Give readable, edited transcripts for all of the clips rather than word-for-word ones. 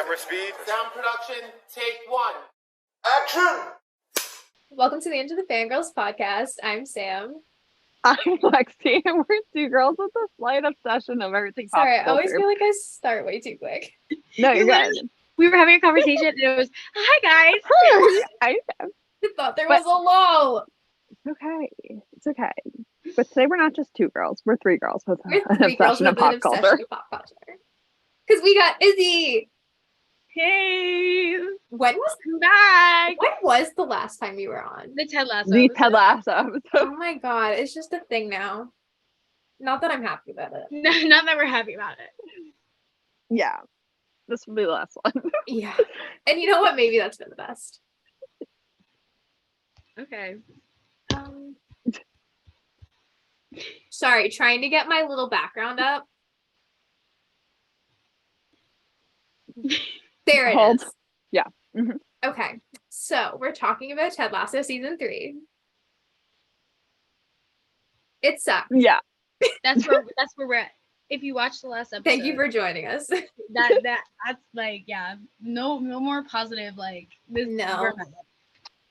Camera speed. Sound production, take one. Action! Welcome to the Enter The Fangirls podcast. I'm Sam. I'm Lexie, and we're two girls with a slight obsession of everything pop Sorry, I always culture. feel like I start way too quick. No, you're good. We were having a conversation, and it was, "Hi guys." I thought there was a lull. It's okay. It's okay. But today we're not just two girls. We're three girls with We're an three girls obsession with of pop an culture. obsession with pop culture. Because we got Izzy. Hey, When was I'm back. the last time you were on? The Ted Lasso. The Ted Lasso episode. Oh my god, it's just a thing now. Not that I'm happy about it. No, not that we're happy about it. Yeah. This will be the last one. Yeah. And you know what? Maybe that's been the best. Okay. Sorry, trying to get my little background up. There it Hold. is. Yeah. Mhm. Okay, so we're talking about Ted Lasso season 3. It sucked. Yeah. That's where we're at. If you watch the last episode, Thank you for joining us. that's like, yeah, no more positive, like this. No.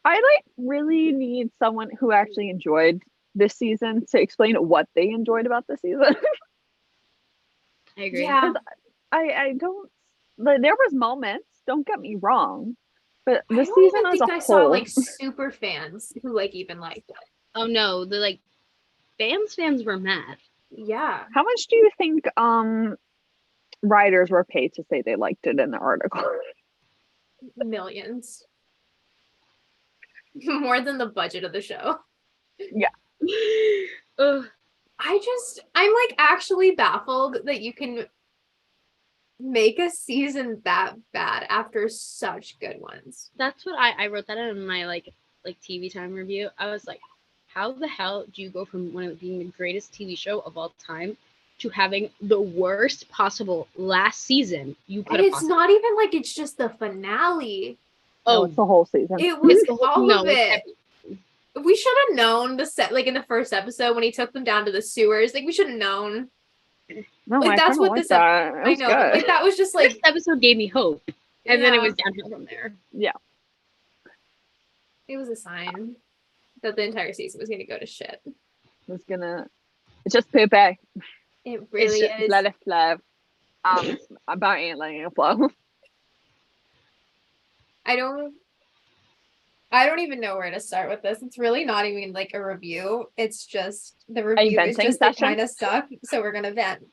I really need someone who actually enjoyed this season to explain what they enjoyed about the season. I agree. Yeah. I don't like, there was moments, don't get me wrong, but I this don't season even as think a I saw whole, like super fans who like even liked it. Oh no, the like fans were mad. Yeah. how much do you think writers were paid to say they liked it in the article? Millions. More than the budget of the show. Ugh. I'm like actually baffled that you can make a season that bad after such good ones. That's what I wrote that in my like TV time review. I was like, how the hell do you go from one of being the greatest TV show of all time to having the worst possible last season you could And have it's not even like it's just the finale. No, it's the whole season. It was It's the whole- all no, of it's it. We should have known the set, like in the first episode when he took them down to the sewers. Like we should have known. No, like, I that's kinda what like this that. It I was know, but, good. like that was just like This episode gave me hope, and then it Yeah. was downhill from there. it was a sign that the entire season was going to go to shit. It's just poopy. It really It's just is. let it flow. About ain't letting it flow. I don't even know where to start with this. It's really not even like a review. It's just the review is venting just session? it kind of sucked, so we're gonna vent.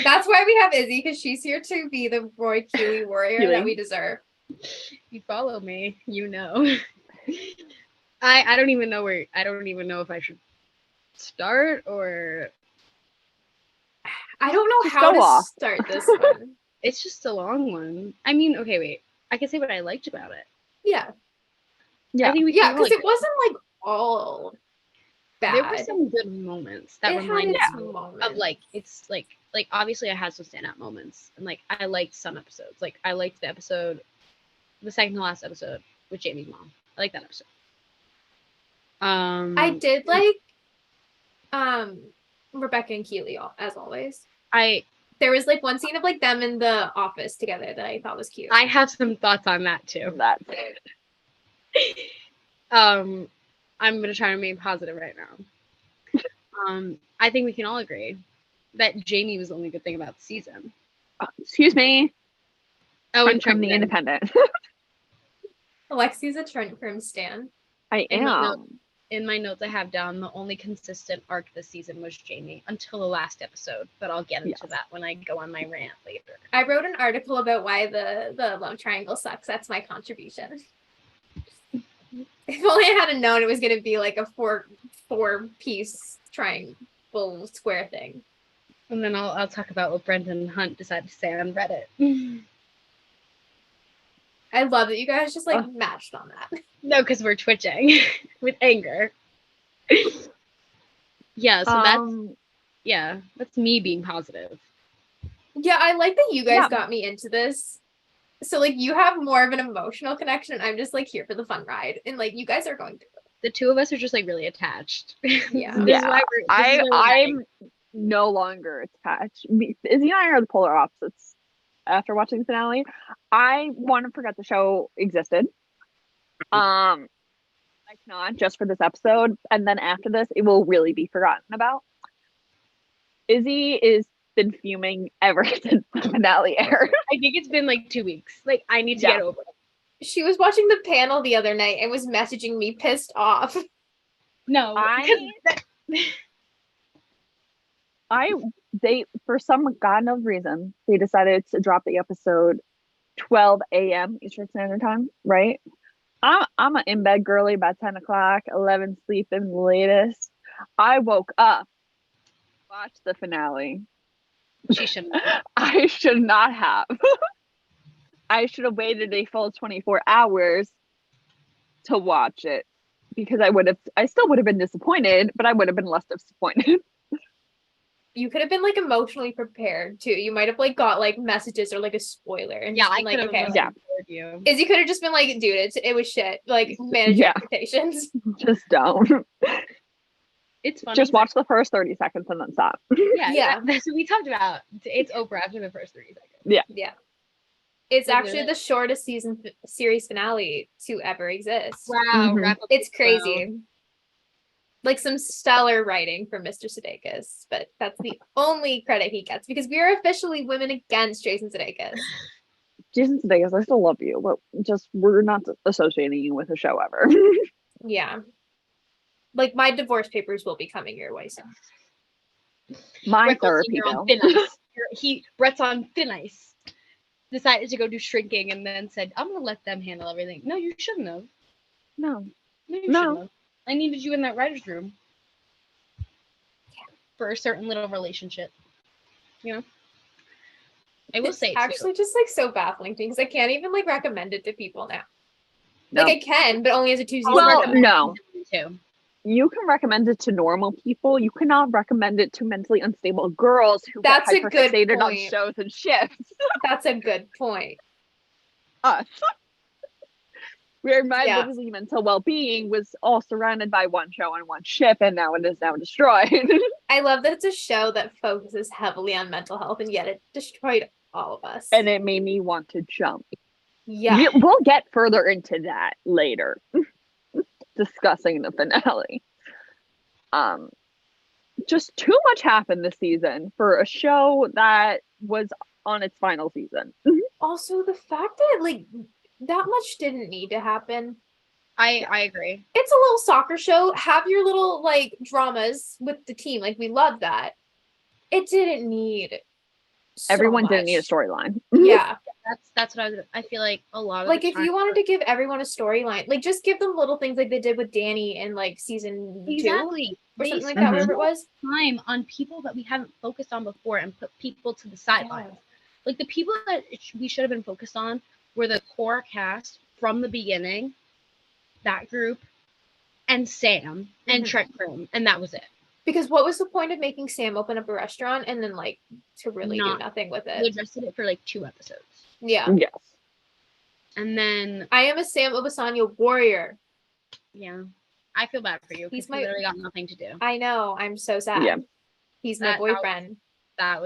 That's why we have Izzy, because she's here to be the Roy Keeley warrior that we deserve. You follow me, you know. I don't even know if I should start or I don't know Just how go to off. start this one. it's just a long one. I mean, okay, wait. I can say what I liked about it. Yeah, Yeah. I think we yeah, can because like, it wasn't like all bad. there were some good moments that It had reminded its me moments. of like it's like obviously I had some standout moments and like I liked some episodes. Like I liked the second to last episode with Jamie's mom. I like that episode. I did like Rebecca and Keeley as always. There was like one scene of like them in the office together that I thought was cute. I have some thoughts on that too. That. I'm gonna try to remain positive right now. I think we can all agree that Jamie was the only good thing about the season. Excuse me. Oh, I'm and from the Trenton. Independent. Alexie's a Trent Prim stan. I In my am. In my notes I have down the only consistent arc this season was Jamie until the last episode, but I'll get into that when I go on my rant later. I wrote an article about why the love triangle sucks. That's my contribution. If only I hadn't known it was going to be like a four-piece triangle square thing. And then I'll talk about what Brendan and Hunt decided to say on Reddit. I love that you guys just like matched on that. No, because we're twitching with anger. Yeah, so that's me being positive. Yeah, I like that you guys got me into this. So like you have more of an emotional connection and I'm just like here for the fun ride. And like you guys are going through it. The two of us are just like really attached. Yeah. This is why we're- this is why we're no longer attached. Izzy and I are the polar opposites after watching the finale. I want to forget the show existed. I cannot, just for this episode, and then after this, it will really be forgotten about. Izzy is been fuming ever since the finale aired. I think it's been like 2 weeks. Like, I need to Yeah. get over it. She was watching the panel the other night and was messaging me pissed off. No, They, for some god knows reason, they decided to drop the episode 12 a.m. Eastern Standard Time, right? I'm an in-bed girly by 10 o'clock, 11 sleeping the latest. I woke up, watched the finale. she shouldn't have. I should not have. I should have waited a full 24 hours to watch it because I still would have been disappointed, but I would have been less disappointed. You could have been like emotionally prepared too. You might have like got like messages or like a spoiler and Yeah, just I been, like, could have okay. Yeah. you. Izzy could have just been like, dude, it was shit. Like, manage your Yeah. expectations. Just don't. It's funny. Just watch the first 30 seconds and then stop. Yeah, Yeah. that's what we talked about. It's over after the first 30 seconds. Yeah. It's Like, actually the shortest series finale to ever exist. Wow, Mhm. wrap up It's the crazy. Like some stellar writing from Mr. Sudeikis, but that's the only credit he gets because we are officially women against Jason Sudeikis. Jason Sudeikis, I still love you, but just we're not associating you with a show ever. Yeah. Like my divorce papers will be coming your way soon. My Brett's on therapy thin bill. ice. Brett's on thin ice. Decided to go do shrinking and then said, I'm gonna let them handle everything. No, you shouldn't have. No. No, you No. shouldn't have. I needed you in that writer's room. For a certain little relationship. You know? I will It's say actually just like so baffling to me because I can't even like recommend it to people now. No. Like I can, but only as a 2-season. Well, recommend. no. too. You can recommend it to normal people. You cannot recommend it to mentally unstable girls who That's a get good hyperfixated on point. shows and shifts. That's a good point. Us. Where my Yeah. literally mental well-being was all surrounded by one show and one ship, and now it is now destroyed. I love that it's a show that focuses heavily on mental health, and yet it destroyed all of us. And it made me want to jump. yeah, We'll get further into that later, discussing the finale. Just too much happened this season for a show that was on its final season. also the fact that like that much didn't need to happen. I agree. It's a little soccer show. Have your little like dramas with the team. Like we love that. It didn't need. So Everyone didn't need a much. storyline. Yeah, That's what I feel like a lot of like the if you wanted to give everyone a storyline, like just give them little things like they did with Danny in like season 2 exactly or They something like spent that, whatever it was. time on people that we haven't focused on before and put people to the sidelines. Like the people that we should have been focused on were the core cast from the beginning, that group, and Sam and Mhm. Trent Krim, and that was it. Because what was the point of making Sam open up a restaurant and then like to really do Not- nothing with They it? addressed it for like 2 episodes, Yeah. Yes. and then I am a Sam Obasanya warrior. yeah, I feel bad for you He's because my- he literally got nothing to do. I know. I'm so sad. Yeah. He's my That was- boyfriend. That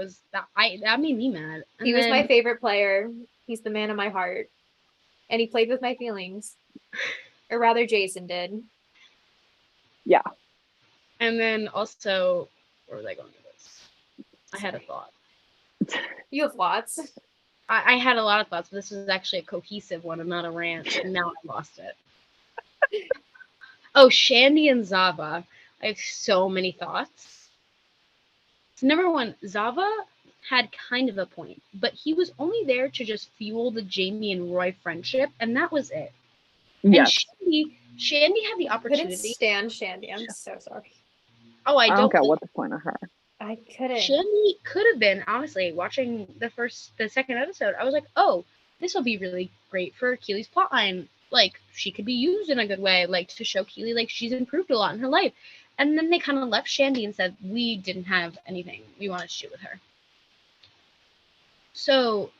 made me mad. And He was my then- favorite player. He's the man of my heart. And he played with my feelings. Or rather, Jason did. And then also, where was I going with this? I had a thought. You have lots. I had a lot of thoughts, but this was actually a cohesive one and not a rant, and now I lost it. Oh, Shandy and Zava. I have so many thoughts. Number one, Zava had kind of a point, but he was only there to just fuel the Jamie and Roy friendship, and that was it. Yes. And Shandy had the I couldn't opportunity. stand Shandy. I'm so sorry. Oh, I I don't don't get think what the point of her. I couldn't. Shandy could have been, honestly, watching the second episode, I was like, oh, this will be really great for Keely's plotline. Like, she could be used in a good way, like, to show Keely, like, she's improved a lot in her life. And then they kind of left Shandy and said, we didn't have anything we wanted to do with her. So,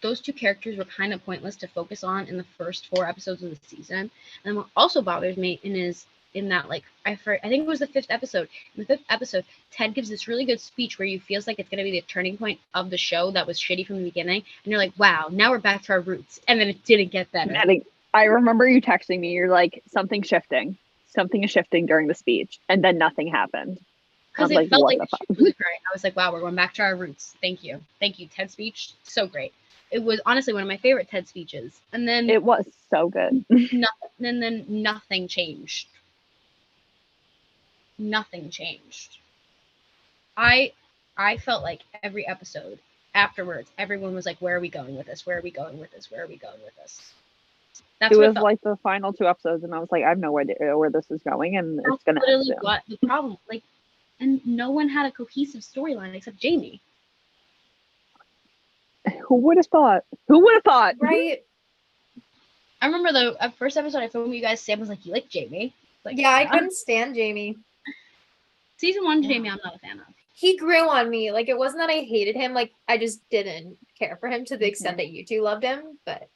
those 2 characters were kind of pointless to focus on in the first 4 episodes of the season. And what also bothers me is in that, like, I think it was the 5th episode. In the 5th episode, Ted gives this really good speech where you feels like it's going to be the turning point of the show that was shitty from the beginning. And you're like, wow, now we're back to our roots. And then it didn't get better. I remember you texting me. You're like, something's shifting. Something is shifting during the speech. And then nothing happened. Because it like, felt what like the the shit was occurring. I was like, wow, we're going back to our roots. Thank you. Thank you. Ted's speech, so great. It was honestly one of my favorite Ted speeches. And then It was so good. nothing changed. Nothing changed. I felt like every episode afterwards, everyone was like, where are we going with this? Where are we going with this? Where are we going with this? That's it what was felt like the final 2 episodes, and I was like, I have no idea where this is going, and it's gonna end literally soon. what the problem. Like, and no one had a cohesive storyline except Jamie. Who would have thought? Who would have thought? Right. I remember the first episode I filmed with you guys, Sam was like, you like Jamie? Like, Yeah, I couldn't stand Jamie. Season 1 Yeah. Jamie, I'm not a fan of. He grew on me. Like, it wasn't that I hated him. Like, I just didn't care for him to the extent that you two loved him. But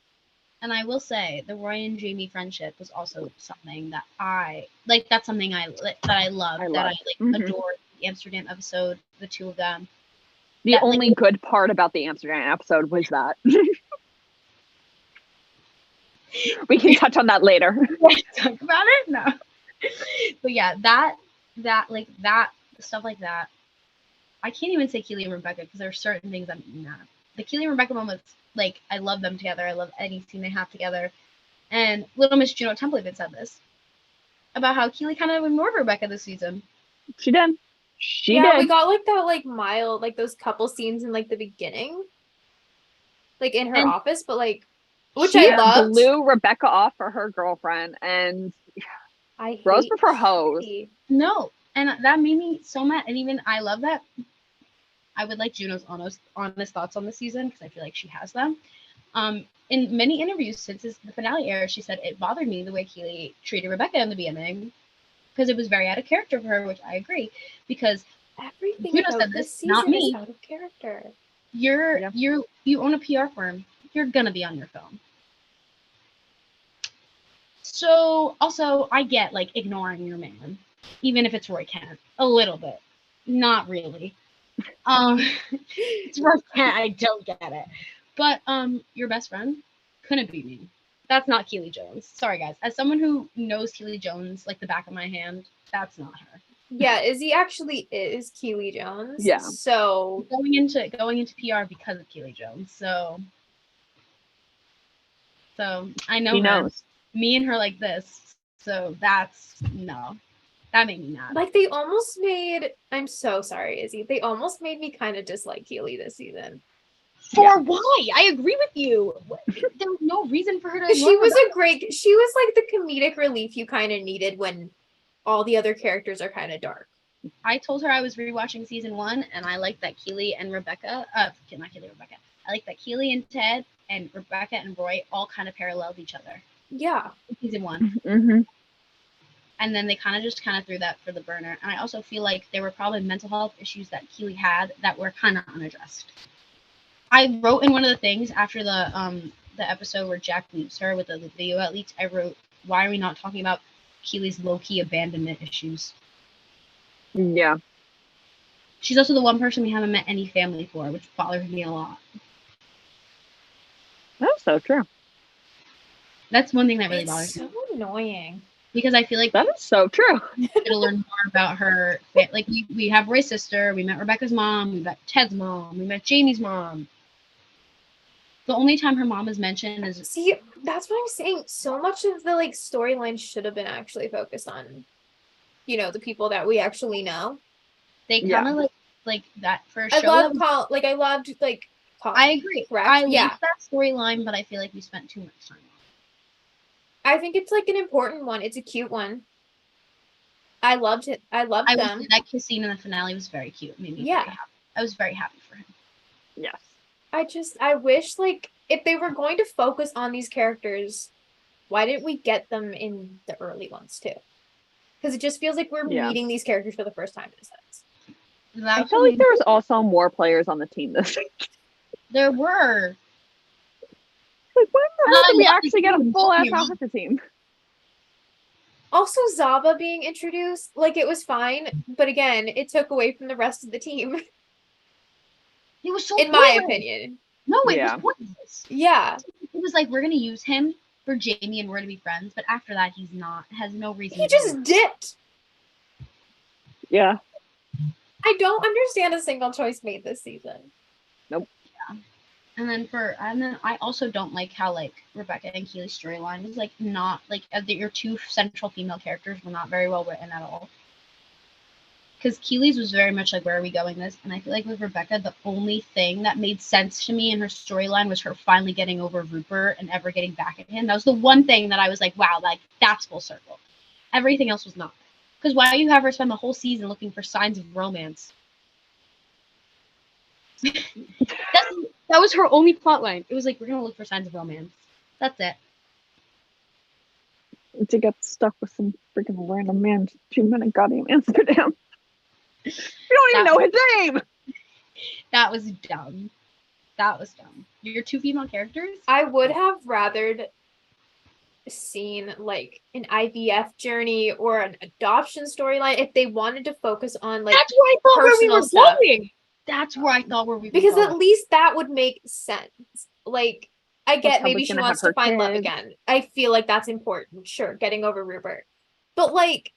And I will say, the Roy and Jamie friendship was also something that I like. That's something I loved. That I adored. The Amsterdam episode, the two of them. The only good part about the Amsterdam episode was that. We can touch on that later. Talk about it? No. But yeah, that stuff like that. I can't even say Keely and Rebecca because there are certain things I'm not. The Keely and Rebecca moments, like, I love them together. I love any scene they have together. And Little Miss Juno Temple even said this about how Keely kind of ignored Rebecca this season. She did. She yeah, did. we got like that like mild, like those couple scenes in like the beginning, like in her office, but like, which I loved. Blew Rebecca off for her girlfriend, and Rose prefer hoes. No, and that made me so mad. And even I love that. I would like Juno's honest thoughts on the season because I feel like she has them. In many interviews since the finale aired, she said it bothered me the way Keely treated Rebecca in the beginning because it was very out of character for her, which I agree. Because everything Juno said this, not me. Is out of character. You own a PR firm. You're gonna be on your phone. So also, I get like ignoring your man, even if it's Roy Kent, a little bit, not really. It's Roy Kent. I don't get it, but your best friend couldn't be me. That's not Keely Jones. Sorry, guys. As someone who knows Keely Jones like the back of my hand, that's not her. Yeah, Izzy actually is Keely Jones. Yeah. So going into PR because of Keely Jones. So I know He her. knows. Me and her like this. So that made me mad. Like they almost made. I'm so sorry, Izzy. They almost made me kind of dislike Keely this season. Why? I agree with you. There was no reason for her to. She was like the comedic relief you kind of needed when all the other characters are kind of dark. I told her I was rewatching season 1 and I liked that Keely and Rebecca, not Keely, Rebecca. I like that Keely and Ted and Rebecca and Roy all kind of paralleled each other. Yeah. In season 1. Mm-hmm. And then they kind of threw that for the burner. And I also feel like there were probably mental health issues that Keely had that were kind of unaddressed. I wrote in one of the things after the episode where Jack leaves her with the video at least, I wrote, why are we not talking about Keely's low-key abandonment issues? Yeah. She's also the one person we haven't met any family for, which bothers me a lot. That's so true. That's one thing that really bothers me. So annoying. Because I feel like that is so true. to learn more about her. Like we have Roy's sister, we met Rebecca's mom, we met Ted's mom, we met Jamie's mom. The only time her mom is mentioned is that's what I'm saying. So much of the like storyline should have been actually focused on, the people that we actually know. They kind of like that for a show. I loved Colin. I agree. Correct? I liked that storyline, but I feel like we spent too much time on it. I think it's like an important one. It's a cute one. I loved it. I loved them. That kiss scene in the finale was very cute. It made me very happy. I was very happy for him. Yes. I wish like if they were going to focus on these characters, why didn't we get them in the early ones too? Because it just feels like we're meeting these characters for the first time in a sense. I felt like there was also more players on the team this week. There were. Like, when the hell did we actually get a full ass Africa team? Also, Zaba being introduced, like it was fine, but again, it took away from the rest of the team, It was so in my pointless. opinion. No, it Yeah. was pointless. Yeah. It was like, we're gonna use him for Jamie and we're gonna be friends, but after that he's not, has no reason He to be. just dipped. Yeah. I don't understand a single choice made this season. And then I also don't like how like Rebecca and Keely's storyline was like not like your two central female characters were not very well written at all. Because Keely's was very much like, where are we going this? And I feel like with Rebecca, the only thing that made sense to me in her storyline was her finally getting over Rupert and ever getting back at him. That was the one thing that I was like, wow, like that's full circle. Everything else was not. Because why do you have her spend the whole season looking for signs of romance? That was her only plot line. It was like, we're gonna look for signs of romance. That's it. To get stuck with some freaking random man 2 minute goddamn Amsterdam. You don't even know his name. That was dumb. That was dumb. Your two female characters? I would have rathered seen like an IVF journey or an adoption storyline if they wanted to focus on like That's where I thought where we personal were stuff. going. That's where I thought where we were Because going. at least that would make sense. Like, I get Heather's maybe she gonna wants have to her find love kids. again. I feel like that's important. Sure, getting over Rupert. But like,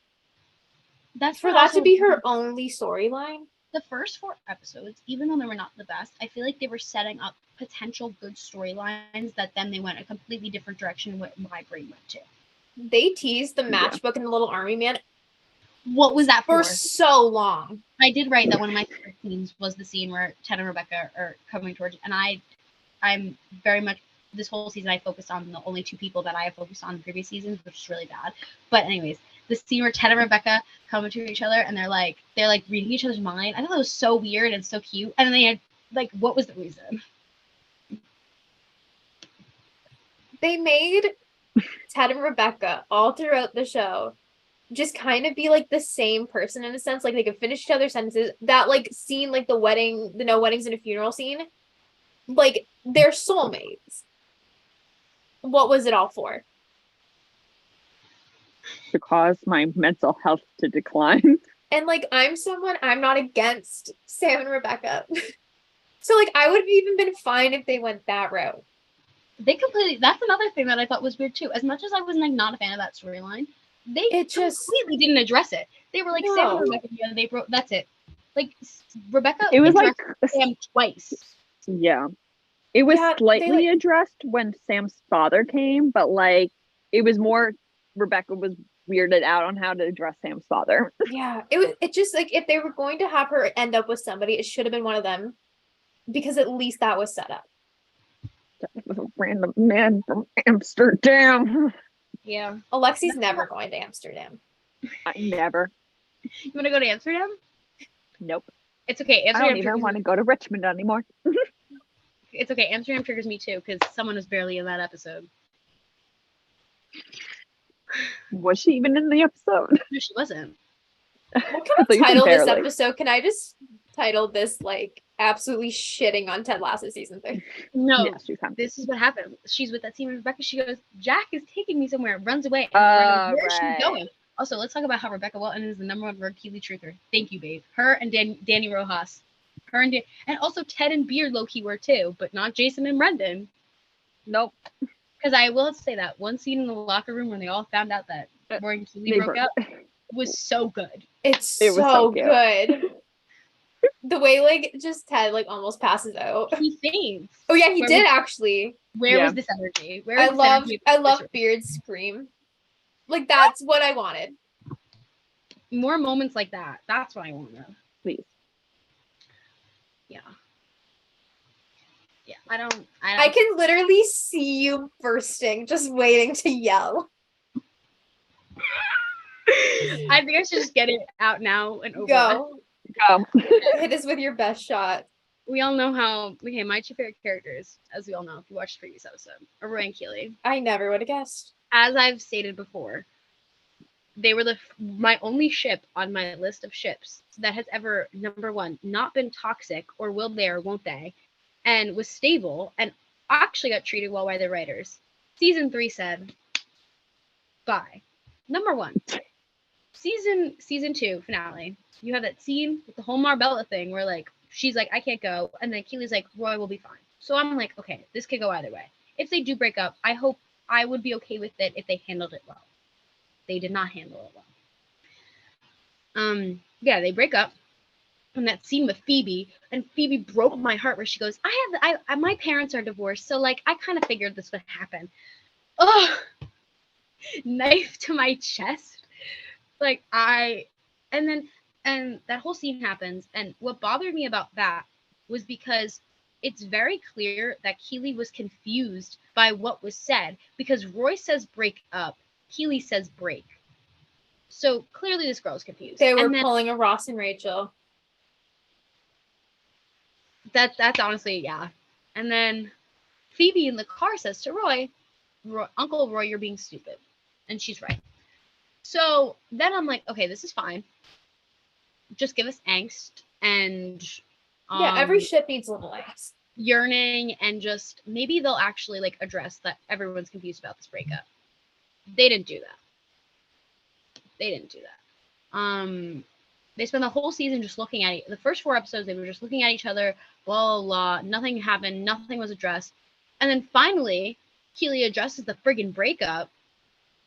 That's for what that also- to be her only storyline, the first 4 episodes, even though they were not the best, I feel like they were setting up potential good storylines that then they went a completely different direction what my brain went to. they teased the Yeah. matchbook and the Little Army Man What was that for for? so long. I did write that one of my favorite scenes was the scene where Ted and Rebecca are coming towards, and I'm very much this whole season I focused on the only 2 people that I have focused on in previous seasons, which is really bad. But anyways, the scene where Ted and Rebecca come to each other and they're like reading each other's mind. I thought that was so weird and so cute. And then they had like, what was the reason? They made Ted and Rebecca all throughout the show just kind of be like the same person in a sense. Like they could finish each other's sentences. That like scene, like the no weddings and a funeral scene, like they're soulmates. What was it all for? To cause my mental health to decline. And like I'm not against Sam and Rebecca. So like I would have even been fine if they went that route. That's another thing that I thought was weird too. As much as I was like not a fan of that storyline, they completely didn't address it. They were like, Sam and Rebecca, yeah, they broke. That's it. Like Rebecca, It was like Sam twice. Yeah, it was Yeah, slightly addressed when Sam's father came, but like it was more Rebecca was weirded out on how to address Sam's father. Yeah, it just like if they were going to have her end up with somebody, it should have been one of them, because at least that was set up. With a random man from Amsterdam. Yeah. Alexie's never going to Amsterdam. I never. You want to go to Amsterdam? Nope. It's okay. I Amsterdam don't even want to go to Richmond anymore. It's okay. Amsterdam triggers me too because someone was barely in that episode. Was she even in the episode? No, she wasn't. What can I title this episode? Can I just title this like absolutely shitting on Ted Lasso season 3? No, Yes, you can. this is what happened. She's with that team and Rebecca. She goes, Jack is taking me somewhere. Runs away. And where's she going? Also, let's talk about how Rebecca Welton is the #1 road Keely truther. Thank you, babe. Her and Danny Rojas. And also Ted and Beard low-key were too, but not Jason and Brendan. Nope. Because I will have to say that one scene in the locker room when they all found out that Roy and Keely broke up was so good. It was so good. The way like just Ted like almost passes out. He faints. Oh yeah, he did actually. Where was this energy? I love Beard's scream. Like that's what I wanted. More moments like that. That's what I want. Please. Yeah. Yeah. I can literally see you bursting, just waiting to yell. I think I should just get it out now and over. Go. Hit us with your best shot. We all know how. Okay, my 2 favorite characters, as we all know, if you watched the previous episode, are Roy and Keely. I never would have guessed. As I've stated before, they were my only ship on my list of ships that has ever, #1, not been toxic or will they or won't they, and was stable and actually got treated well by the writers. Season 3 said, bye. Number one, season 2 finale. You have that scene with the whole Marbella thing where like she's like, I can't go, and then Keely's like, Roy will be fine. So I'm like, okay, this could go either way. If they do break up, I would be okay with it if they handled it well. They did not handle it well. Yeah, they break up. And that scene with Phoebe, and Phoebe broke my heart where she goes, my parents are divorced, so like I kind of figured this would happen. Oh, knife to my chest. Like and that whole scene happens, and what bothered me about that was because it's very clear that Keely was confused by what was said, because Roy says break up, Keely says break. So clearly this girl's confused. They were pulling a Ross and Rachel. That's honestly, yeah. And then Phoebe in the car says to Roy, Uncle Roy, you're being stupid. And she's right. So then I'm like, okay, this is fine. Just give us angst and yeah, every ship needs a little angst. Yearning, and just maybe they'll actually like address that everyone's confused about this breakup. They didn't do that. They spent the whole season just looking at the first 4 episodes. They were just looking at each other, blah, blah, blah. Nothing happened. Nothing was addressed. And then finally, Keely addresses the friggin' breakup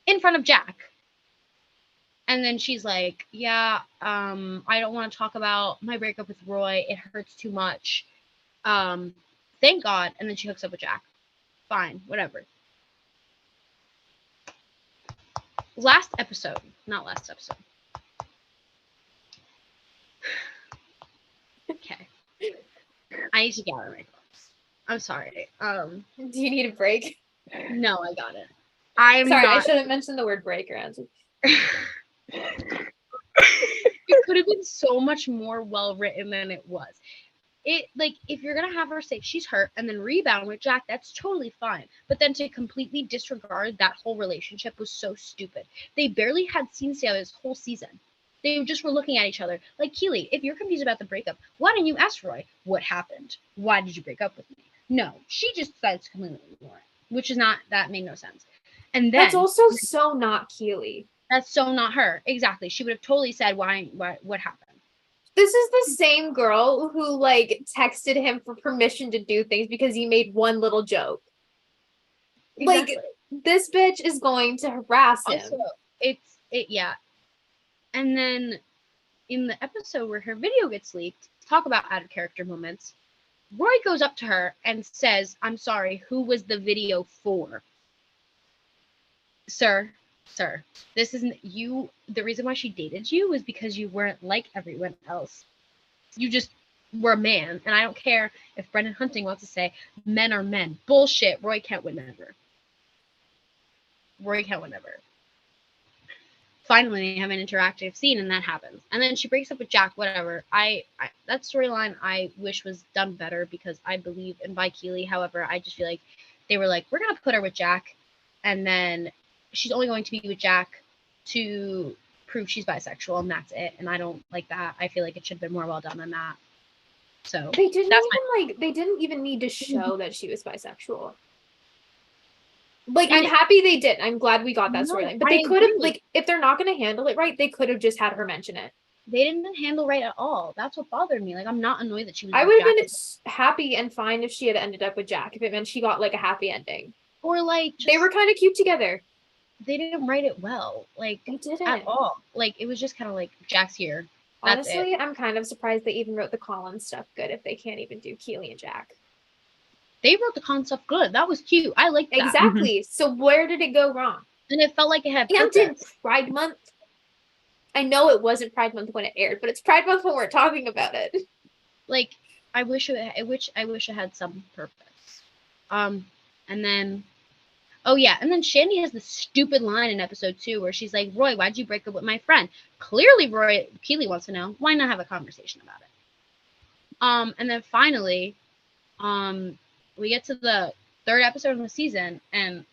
in front of Jack. And then she's like, yeah, I don't want to talk about my breakup with Roy. It hurts too much. Thank God. And then she hooks up with Jack. Fine, whatever. Not last episode. Okay. I need to gather my thoughts. I'm sorry. Do you need a break? No, I got it. I shouldn't mention the word break around. It could have been so much more well written than it was. It like if you're gonna have her say she's hurt and then rebound with Jack, that's totally fine. But then to completely disregard that whole relationship was so stupid. They barely had scenes together this whole season. They just were looking at each other. Like, Keely, if you're confused about the breakup, why didn't you ask Roy what happened? Why did you break up with me? No, she just decided to completely ignore it, which is not, that made no sense. And then that's also so not Keely. That's so not her. Exactly. She would have totally said what happened. This is the same girl who like texted him for permission to do things because he made one little joke. Exactly. Like, this bitch is going to harass him. Also, yeah. And then in the episode where her video gets leaked, talk about out of character moments, Roy goes up to her and says, I'm sorry, who was the video for? Sir, this isn't you. The reason why she dated you was because you weren't like everyone else. You just were a man. And I don't care if Brendan Hunting wants to say men are men. Bullshit. Roy can't win ever. Finally, they have an interactive scene, and that happens. And then she breaks up with Jack, whatever. That storyline I wish was done better because I believe in Vi Keely. However, I just feel like they were like, we're going to put her with Jack, and then she's only going to be with Jack to prove she's bisexual, and that's it. And I don't like that. I feel like it should have been more well done than that. So they didn't even need to show that she was bisexual. Like, I'm happy they did. I'm glad we got that storyline. But they could have, like, if they're not going to handle it right, they could have just had her mention it. They didn't handle right at all. That's what bothered me. Like, I'm not annoyed that she was. I would have been happy and fine if she had ended up with Jack, if it meant she got, like, a happy ending. Or, like, they were kind of cute together. They didn't write it well. Like, they didn't. At all. Like, it was just kind of like, Jack's here. That's honestly, it. I'm kind of surprised they even wrote the Colin stuff good if they can't even do Keely and Jack. They wrote the Colin stuff good. That was cute. I liked that. Exactly. So where did it go wrong? And it felt like it had purpose. And Pride Month. I know it wasn't Pride Month when it aired, but it's Pride Month when we're talking about it. Like, I wish it had some purpose. And then, oh yeah, and then Shandy has this stupid line in episode 2 where she's like, Roy, why'd you break up with my friend? Clearly, Keely wants to know. Why not have a conversation about it? And then finally, we get to the 3rd episode of the season, and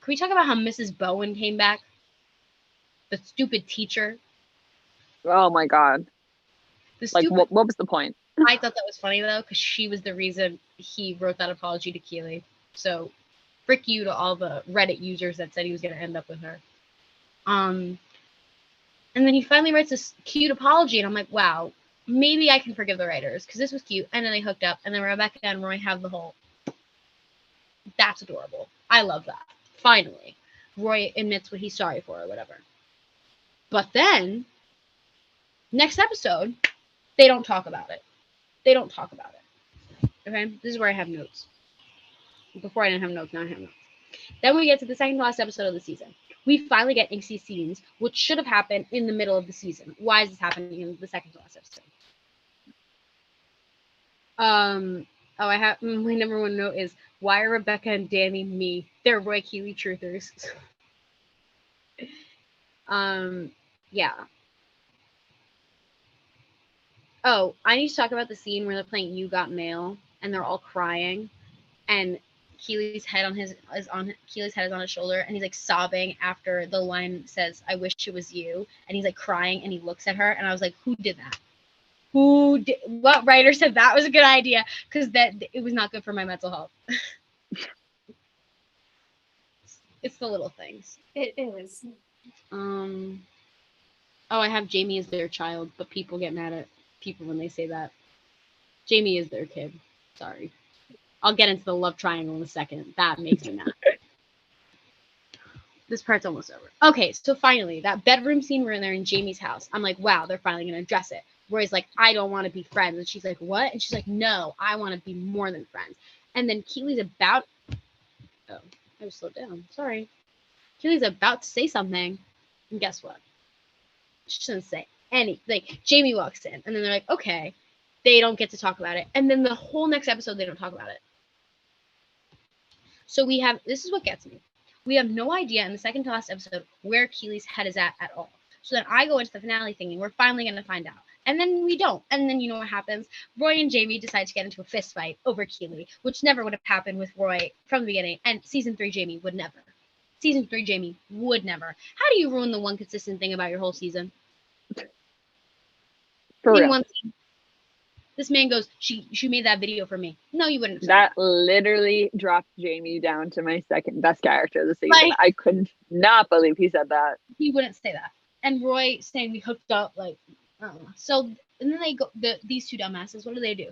can we talk about how Mrs. Bowen came back? The stupid teacher. Oh my God. What was the point? I thought that was funny, though, because she was the reason he wrote that apology to Keely. So, frick you to all the Reddit users that said he was going to end up with her. And then he finally writes this cute apology, and I'm like, wow, maybe I can forgive the writers because this was cute. And then they hooked up, and then Rebecca and Roy have the whole. That's adorable. I love that. Finally, Roy admits what he's sorry for or whatever. But then, next episode, they don't talk about it. They don't talk about it. Okay? This is where I have notes. Before I didn't have notes, now I have notes. Then we get to the second to last episode of the season. We finally get Izzy scenes, which should have happened in the middle of the season. Why is this happening in the second to last episode? I have my number one note is why are Rebecca and Danny me? They're Roy Keeley truthers. Yeah. Oh, I need to talk about the scene where they're playing You Got Mail and they're all crying, and Keely's head is on his shoulder, and he's like sobbing after the line says, "I wish it was you," and he's like crying, and he looks at her, and I was like, who did that? What writer said that was a good idea? Because that it was not good for my mental health. It's the little things. It is. Oh, I have Jamie as their child, but people get mad at people when they say that. Jamie is their kid. Sorry. I'll get into the love triangle in a second. That makes me mad. This part's almost over. Okay, so finally, that bedroom scene where they're in Jamie's house. I'm like, wow, they're finally going to address it. Roy's like, I don't want to be friends. And she's like, what? And she's like, no, I want to be more than friends. And then Keely's about... Oh, I just slowed down. Sorry. Keely's about to say something. And guess what? She doesn't say any. Like, Jamie walks in. And then they're like, okay. They don't get to talk about it. And then the whole next episode, they don't talk about it. So we have... This is what gets me. We have no idea in the second to last episode where Keely's head is at all. So then I go into the finale thinking we're finally going to find out. And then we don't. And then you know what happens? Roy and Jamie decide to get into a fist fight over Keely, which never would have happened with Roy from the beginning. And season 3 Jamie would never. Season 3 Jamie would never. How do you ruin the one consistent thing about your whole season? For real. One scene, this man goes, she made that video for me. No, you wouldn't have. That literally dropped Jamie down to my second best character of the season. Like, I could not believe he said that. He wouldn't say that. And Roy saying we hooked up, like, I don't know. So, and then they go, these two dumbasses, what do? They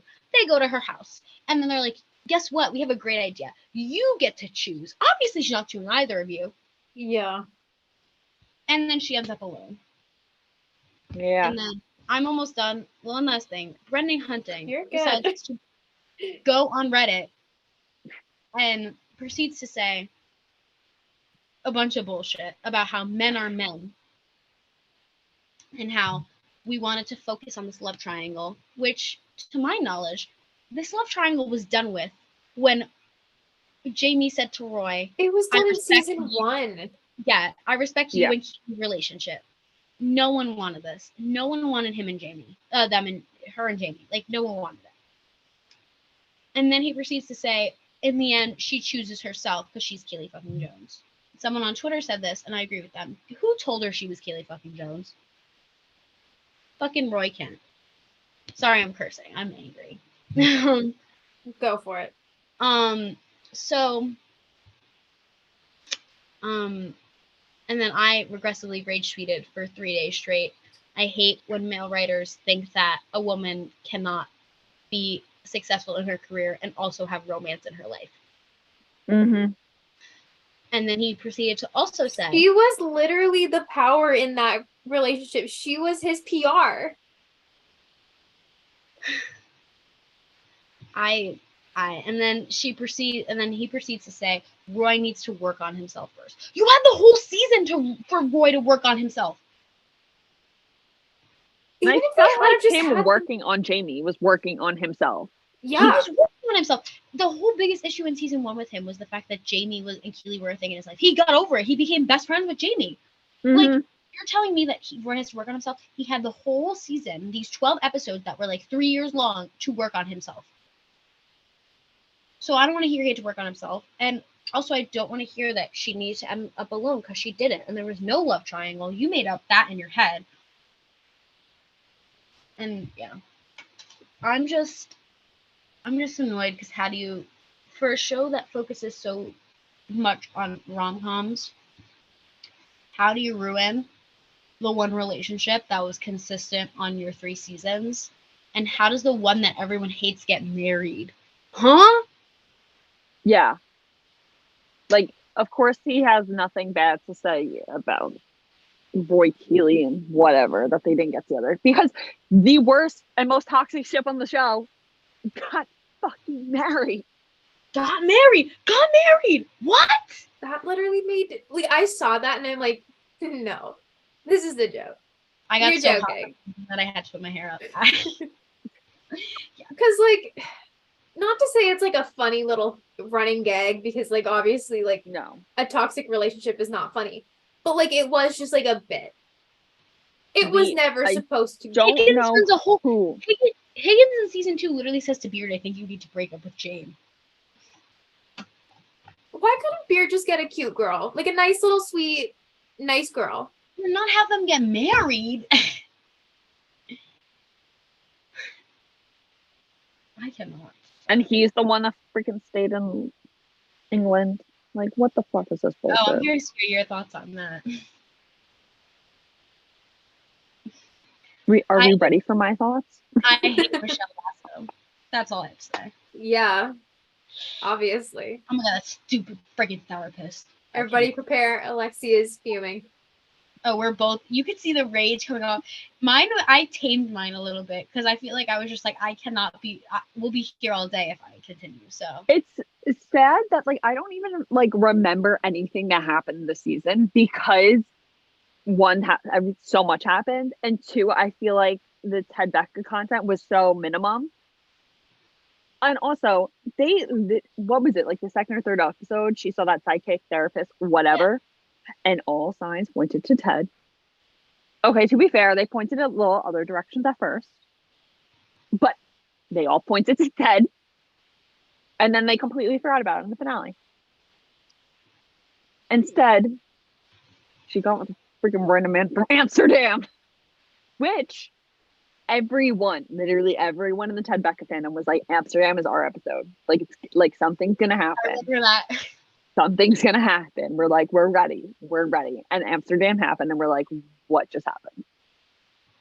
go to her house. And then they're like, guess what? We have a great idea. You get to choose. Obviously, she's not choosing either of you. Yeah. And then she ends up alone. Yeah. And then I'm almost done. One last thing. Brendan Hunting You're good. decides to go on Reddit and proceeds to say a bunch of bullshit about how men are men and how we wanted to focus on this love triangle, which, to my knowledge, this love triangle was done with when Jamie said to Roy, It was I done in respect season you. 1. yeah, I respect you Yeah. and Keely's relationship. No one wanted this. No one wanted him and Jamie. Her and Jamie. Like, no one wanted it. And then he proceeds to say, in the end, she chooses herself because she's Keely fucking Jones. Someone on Twitter said this, and I agree with them. Who told her she was Keely fucking Jones? Fucking Roy Kent. Sorry, I'm cursing. I'm angry. Go for it. And then I regressively rage tweeted for 3 days straight. I hate when male writers think that a woman cannot be successful in her career and also have romance in her life. Mm-hmm. And then he proceeded to also say, She was literally the power in that relationship. She was his PR. and then he proceeds to say, Roy needs to work on himself first. You had the whole season for Roy to work on himself. And Even I if they felt had like just him had working on Jamie was working on himself. He yeah, was working on himself. The whole biggest issue in season 1 with him was the fact that Jamie and Keely were a thing in his life. He got over it. He became best friends with Jamie. Mm-hmm. Like, you're telling me that Roy has to work on himself? He had the whole season, these 12 episodes that were like 3 years long, to work on himself. So I don't want to hear he had to work on himself. And also, I don't want to hear that she needs to end up alone because she didn't. And there was no love triangle. You made up that in your head. And yeah, I'm just annoyed because how do you, for a show that focuses so much on rom-coms, how do you ruin the one relationship that was consistent on your 3 seasons? And how does the one that everyone hates get married? Huh? Yeah. Like, of course he has nothing bad to say about Roy Keeley and whatever that they didn't get together. Because the worst and most toxic ship on the show got fucking married. Got married! Got married! What? That literally made like I saw that and I'm like, no, this is the joke. I got You're so joking. hot that I had to put my hair up. Because like, not to say it's like a funny little running gag because like obviously like No. a toxic relationship is not funny, but like it was just like a bit. It was never I supposed to. don't Higgins know spends a whole who. Higgins in season 2 literally says to Beard, "I think you need to break up with Jane." Why couldn't Beard just get a cute girl, like a nice little sweet, nice girl? Not have them get married. I cannot. And he's the one that freaking stayed in England. Like, what the fuck is this bullshit? Oh, I'm curious to hear your thoughts on that. Are we ready for my thoughts? I hate Michelle Lasso. That's all I have to say. Yeah, obviously. Oh my god, that stupid friggin' therapist. Everybody prepare. Alexie is fuming. Oh, we're both. You could see the rage coming off. Mine, I tamed mine a little bit because I feel like I was just like, I cannot be. We'll be here all day if I continue. So It's sad that like I don't even like remember anything that happened this season because one, so much happened, and two, I feel like the Ted Becca content was so minimum. And also, what was it, like the second or third episode? She saw that sidekick therapist, whatever, and all signs pointed to Ted. Okay, to be fair, they pointed at little other directions at first, but they all pointed to Ted, and then they completely forgot about it in the finale. Instead, she got with a freaking random man from Amsterdam, which literally everyone in the Ted Becca fandom was like, Amsterdam is our episode. Like, it's like something's gonna happen. I remember that. Something's gonna happen. We're like, we're ready. And Amsterdam happened, and we're like, what just happened?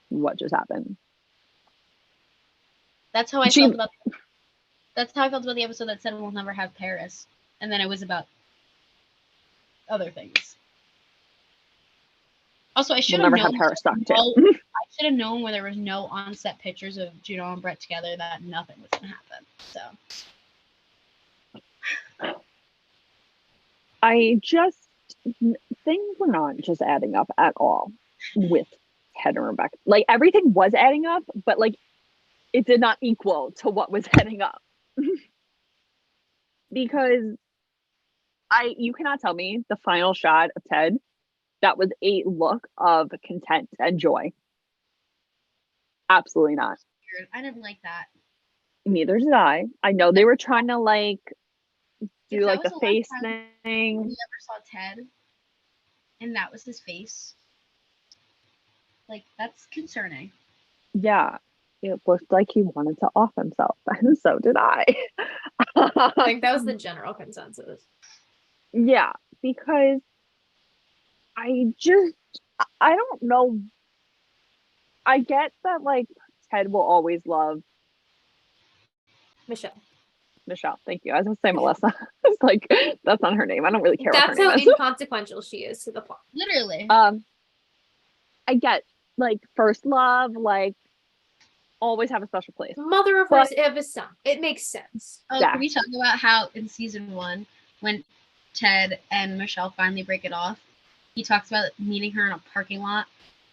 What just happened? That's how I felt about. That's how I felt about the episode that said we'll never have Paris, and then it was about other things. Also, I should have known. Have Paris stuck too. I should have known when there was no on-set pictures of Juno and Brett together that nothing was gonna happen. So. Things were not just adding up at all with Ted and Rebecca. Like, everything was adding up, but like it did not equal to what was adding up. Because you cannot tell me the final shot of Ted that was a look of content and joy. Absolutely not. I didn't like that. Neither did I. I know they were trying to like do like the face thing. We never saw Ted, and that was his face. Like, that's concerning. Yeah, it looked like he wanted to off himself, and so did I. I think that was the general consensus. Yeah, because I don't know. I get that like Ted will always love Michelle. Thank you. I was gonna say Melissa. It's like, that's not her name. I don't really care. That's what her how name is. inconsequential she is to the plot. Literally. I get like first love, like always have a special place. Mother of his son. It makes sense. Oh, Yeah. Can we talk about how in season 1, when Ted and Michelle finally break it off, he talks about meeting her in a parking lot.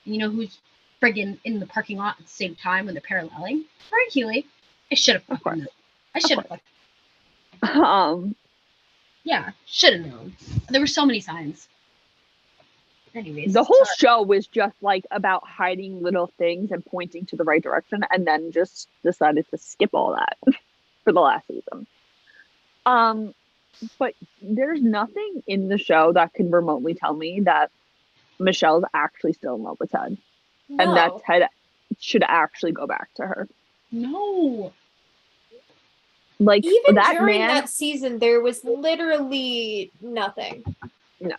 You know who's friggin' in the parking lot at the same time when they're paralleling? Roy Keeley. I should have fucking known. I should have fucking. Yeah, should have known. There were so many signs. Anyways, the whole show was just like about hiding little things and pointing to the right direction, and then just decided to skip all that for the last season. But there's nothing in the show that can remotely tell me that Michelle's actually still in love with Ted, and that Ted should actually go back to her. No. Like, even that during man, that season, there was literally nothing. No.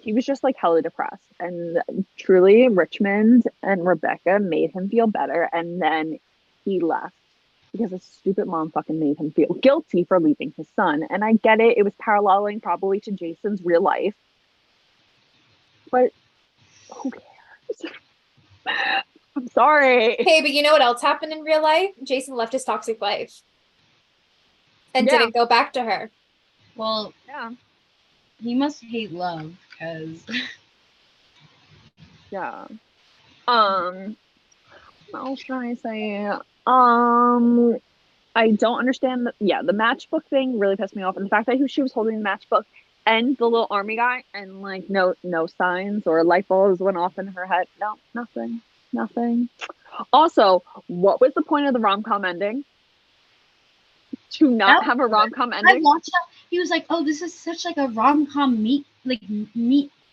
he was just like hella depressed. And truly, Richmond and Rebecca made him feel better. And then he left because his stupid mom fucking made him feel guilty for leaving his son. And I get it. It was paralleling probably to Jason's real life. But who cares? I'm sorry. Hey, but you know what else happened in real life? Jason left his toxic wife and Yeah. didn't go back to her. Well, Yeah. he must hate love because Yeah. What else should I say? I don't understand the matchbook thing really pissed me off. And the fact that she was holding the matchbook and the little army guy and like no signs or light bulbs went off in her head. No, nothing. Also, what was the point of the rom-com ending? To not have a rom-com ending? I watched that. He was like, "Oh, this is such like a rom-com meat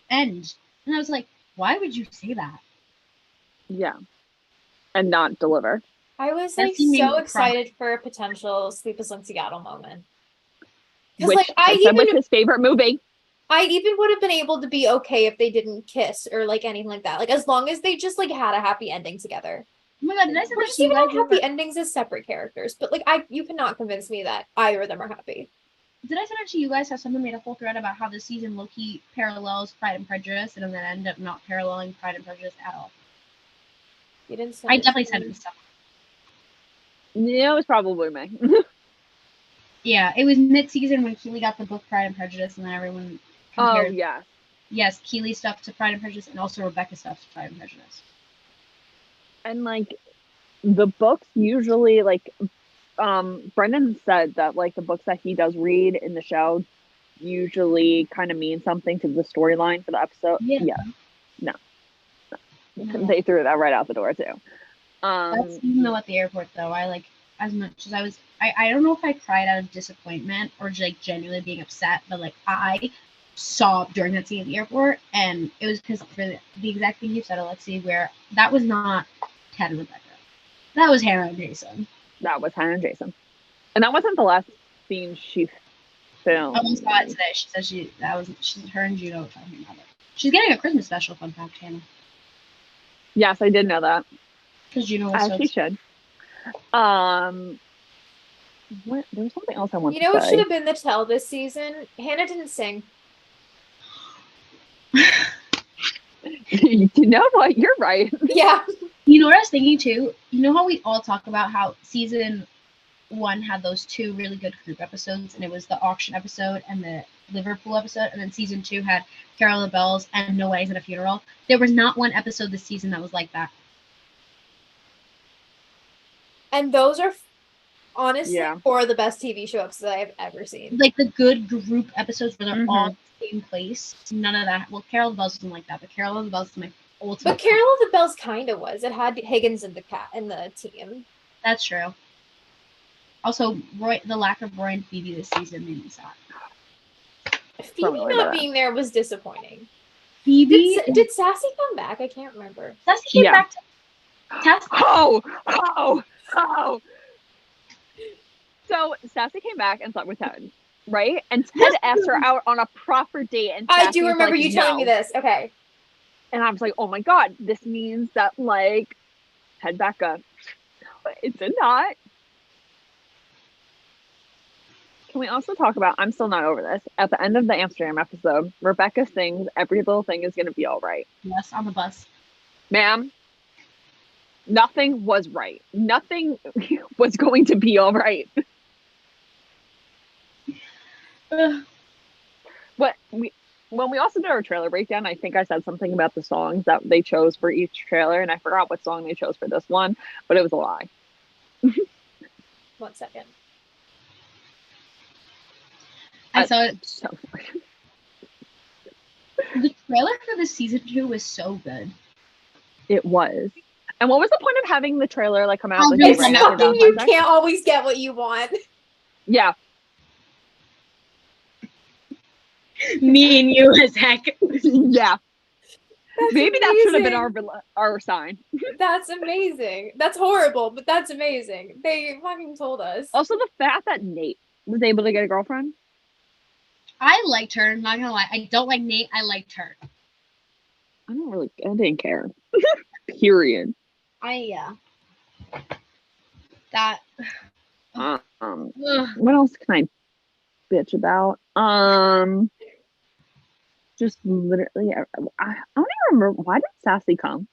end," and I was like, "Why would you say that?" Yeah, and not deliver. I was That like scene made so me cry. excited for a potential Sleepless in Seattle moment. Which Because like Ted said was his favorite movie. I even would have been able to be okay if they didn't kiss or like anything like that. Like as long as they just like had a happy ending together. Oh my god, did I say We're that just to you even guys? on happy endings as separate characters. But like you cannot convince me that either of them are happy. Did I say that to you guys? How someone made a whole thread about how this season low-key parallels Pride and Prejudice, and then ended up not paralleling Pride and Prejudice at all. You didn't say I definitely said it and stuff. Yeah, it was probably me. Yeah, it was mid-season when Keely got the book Pride and Prejudice, and then everyone compared. Oh yeah. Yes, Keely stuff to Pride and Prejudice, and also Rebecca stuff to Pride and Prejudice. And like the books usually like Brendan said that like the books that he does read in the show usually kind of mean something to the storyline for the episode. Yeah. No. No. They threw that right out the door too. That's even though at the airport though, I like as much as I was I don't know if I cried out of disappointment or just like genuinely being upset, but like I sobbed during that scene at the airport, and it was because for the exact thing you said, Alexie, where that was not Ted and Rebecca. That was Hannah and Jason. That was Hannah and Jason. And that wasn't the last scene she filmed. I almost saw it today. She said she's her and Juno talking about it. She's getting a Christmas special, fun fact, Hannah. Yes, I did know that. Because Juno was As so she should. What, there was something else I wanted You know to what say. should have been the tell this season? Hannah didn't sing. You know what? You're right. Yeah. You know what I was thinking too? You know how we all talk about how season 1 had those 2 really good group episodes, and it was the auction episode and the Liverpool episode, and then season 2 had Carol of the Bells and No Weddings at a Funeral. There was not one episode this season that was like that. And those are honestly Yeah. 4 of the best TV show episodes I've ever seen. Like the good group episodes where they're all Mhm. in the same place. None of that. Well, Carol of the Bells wasn't like that, but Carol of the Bells is my ultimate. But Carol of the Bells kind of was. It had Higgins in the team. That's true. Also, the lack of Roy and Phoebe this season made me sad. Phoebe not being there was disappointing. Phoebe? Did Sassy come back? I can't remember. Sassy came Yeah. back to test. Oh. So Sassy came back and slept with Ted, right? And Ted asked her out on a proper date, and I Sassy do was remember like, you telling me "No." this. Okay. And I was like, "Oh my god, this means that like Ted back up." It did not. Can we also talk about? I'm still not over this. At the end of the Amsterdam episode, Rebecca sings "Every Little Thing Is Gonna Be All Right." Yes, on the bus. Ma'am, nothing was right. Nothing was going to be all right. Ugh. When we also did our trailer breakdown, I think I said something about the songs that they chose for each trailer, and I forgot what song they chose for this one, but it was a lie. 1 second. I saw it. So, The trailer for the season 2 was so good. it was. And what was the point of having the trailer like come out? Oh, Like, it's right It's after fucking you Valentine's Day? can't always get what you want. Yeah. Me and you as heck. Yeah. That's Maybe that should have been amazing. our sign. That's amazing. That's horrible, but that's amazing. They fucking told us. Also, the fact that Nate was able to get a girlfriend. I liked her. Not gonna lie, I don't like Nate. I liked her. I didn't care. Period. Yeah. That. What Ugh. else can I bitch about? Just literally, I don't even remember, why did Sassy come?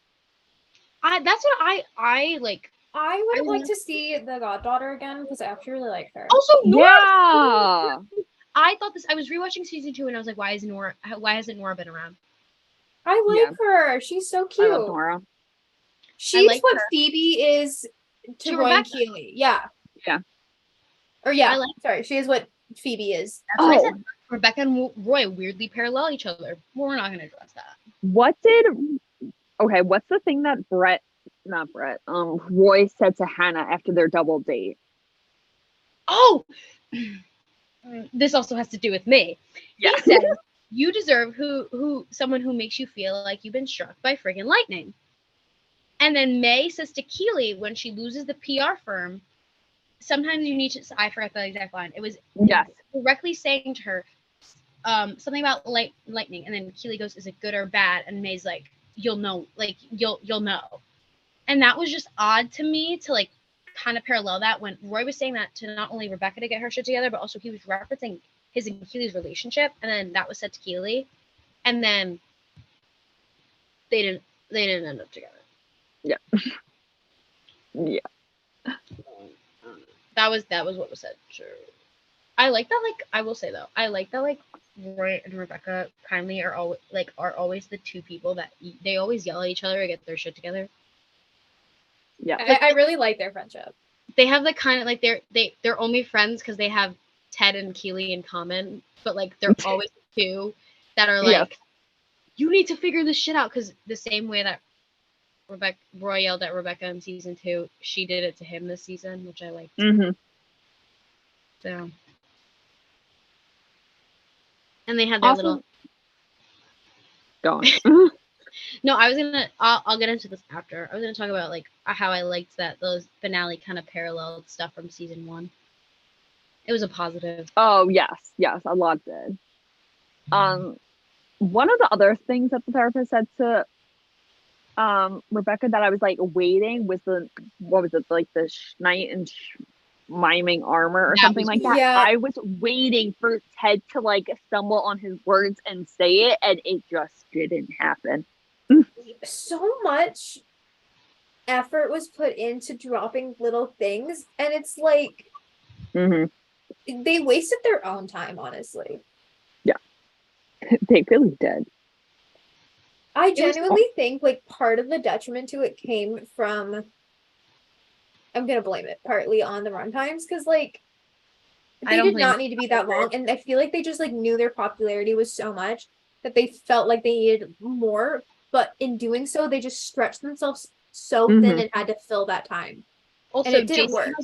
That's what I like. I would I like love- to see the goddaughter again because I actually really like her. Also, Nora. Yeah. I thought this. I was rewatching season 2 and I was like, why hasn't Nora been around? I like her. She's so I cute. love Nora. She's like what her. Phoebe is to To Roy and Rebecca. Keeley. Yeah. Yeah. Or yeah. I like- Sorry, she is what Phoebe is. That's what I said. Rebecca and Roy weirdly parallel each other. We're not gonna address that. What's the thing that Roy said to Hannah after their double date? Oh, this also has to do with me. Yeah. He said, "You deserve someone who makes you feel like you've been struck by friggin' lightning." And then May says to Keeley when she loses the PR firm, sometimes you need to. I forgot the exact line. It was Yes. directly saying to her something about lightning, and then Keeley goes, "Is it good or bad?" And May's like, "You'll know. Like you'll know." And that was just odd to me to like kind of parallel that when Roy was saying that to not only Rebecca to get her shit together, but also he was referencing his and Keely's relationship, and then that was said to Keeley, and then they didn't end up together. Yeah. Yeah. That was what was said. Sure. I like that. Like I will say though, I like that. Like Roy and Rebecca kindly are always the two people that they always yell at each other to get their shit together. Yeah. I really like their friendship. They have the kind of like they're only friends because they have Ted and Keeley in common, but like they're always the two that are like, you need to figure this shit out, because the same way that Roy yelled at Rebecca in season 2, she did it to him this season, which I liked. Mm-hmm. So, and they had their little. Go on. No, I was gonna. I'll get into this after. I was gonna talk about like how I liked that those finale kind of paralleled stuff from season 1. It was a positive. Oh yes, a lot did. One of the other things that the therapist said to Rebecca that I was like waiting was the knight in miming armor or something like that. Yeah. I was waiting for Ted to like stumble on his words and say it, and it just didn't happen. So much effort was put into dropping little things, and it's like they wasted their own time, honestly. Yeah. They really did. I genuinely think like part of the detriment to it came from, I'm gonna blame it partly on the runtimes, because like they did not need to be that long, and I feel like they just like knew their popularity was so much that they felt like they needed more, but in doing so they just stretched themselves so thin and had to fill that time. Also, and it didn't work.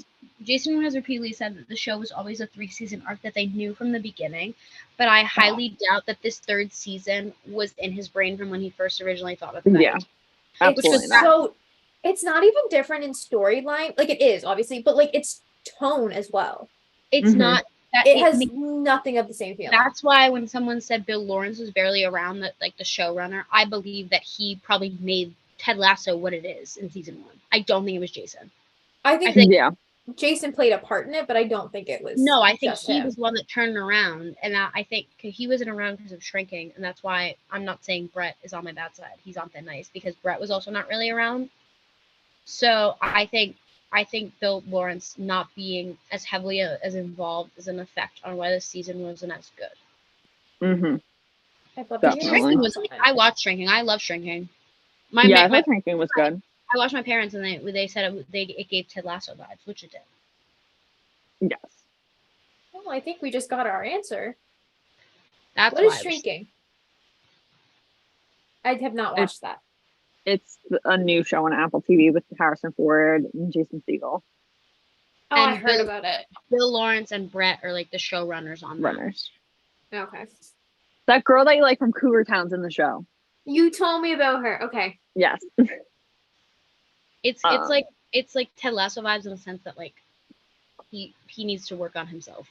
Jason has repeatedly said that the show was always a 3-season arc that they knew from the beginning, but I highly doubt that this 3rd season was in his brain from when he first originally thought of it. Yeah, absolutely not. So it's not even different in storyline. Like it is obviously, but like its tone as well. It's not. It has nothing of the same feeling. That's why when someone said Bill Lawrence was barely around, that like the showrunner, I believe that he probably made Ted Lasso what it is in season 1. I don't think it was Jason. I think Jason played a part in it, but I don't think it was. No, I think he was the one that turned around, and I think he wasn't around because of shrinking, and that's why I'm not saying Brett is on my bad side. He's on thin ice because Brett was also not really around. So I think Bill Lawrence not being as heavily as involved is an effect on why this season wasn't as good. I watched Shrinking. I love Shrinking. I thought Shrinking was good. I watched my parents, and they said it gave Ted Lasso vibes, which it did. Yes. Well, I think we just got our answer. That's what is Shrinking? I have not watched that. It's a new show on Apple TV with Harrison Ford and Jason Segel. Oh, I heard about it. Bill Lawrence and Brett are like the showrunners on that. Okay. That girl that you like from Cougar Town's in the show. You told me about her. Okay. Yes. It's like Ted Lasso vibes in the sense that like he needs to work on himself.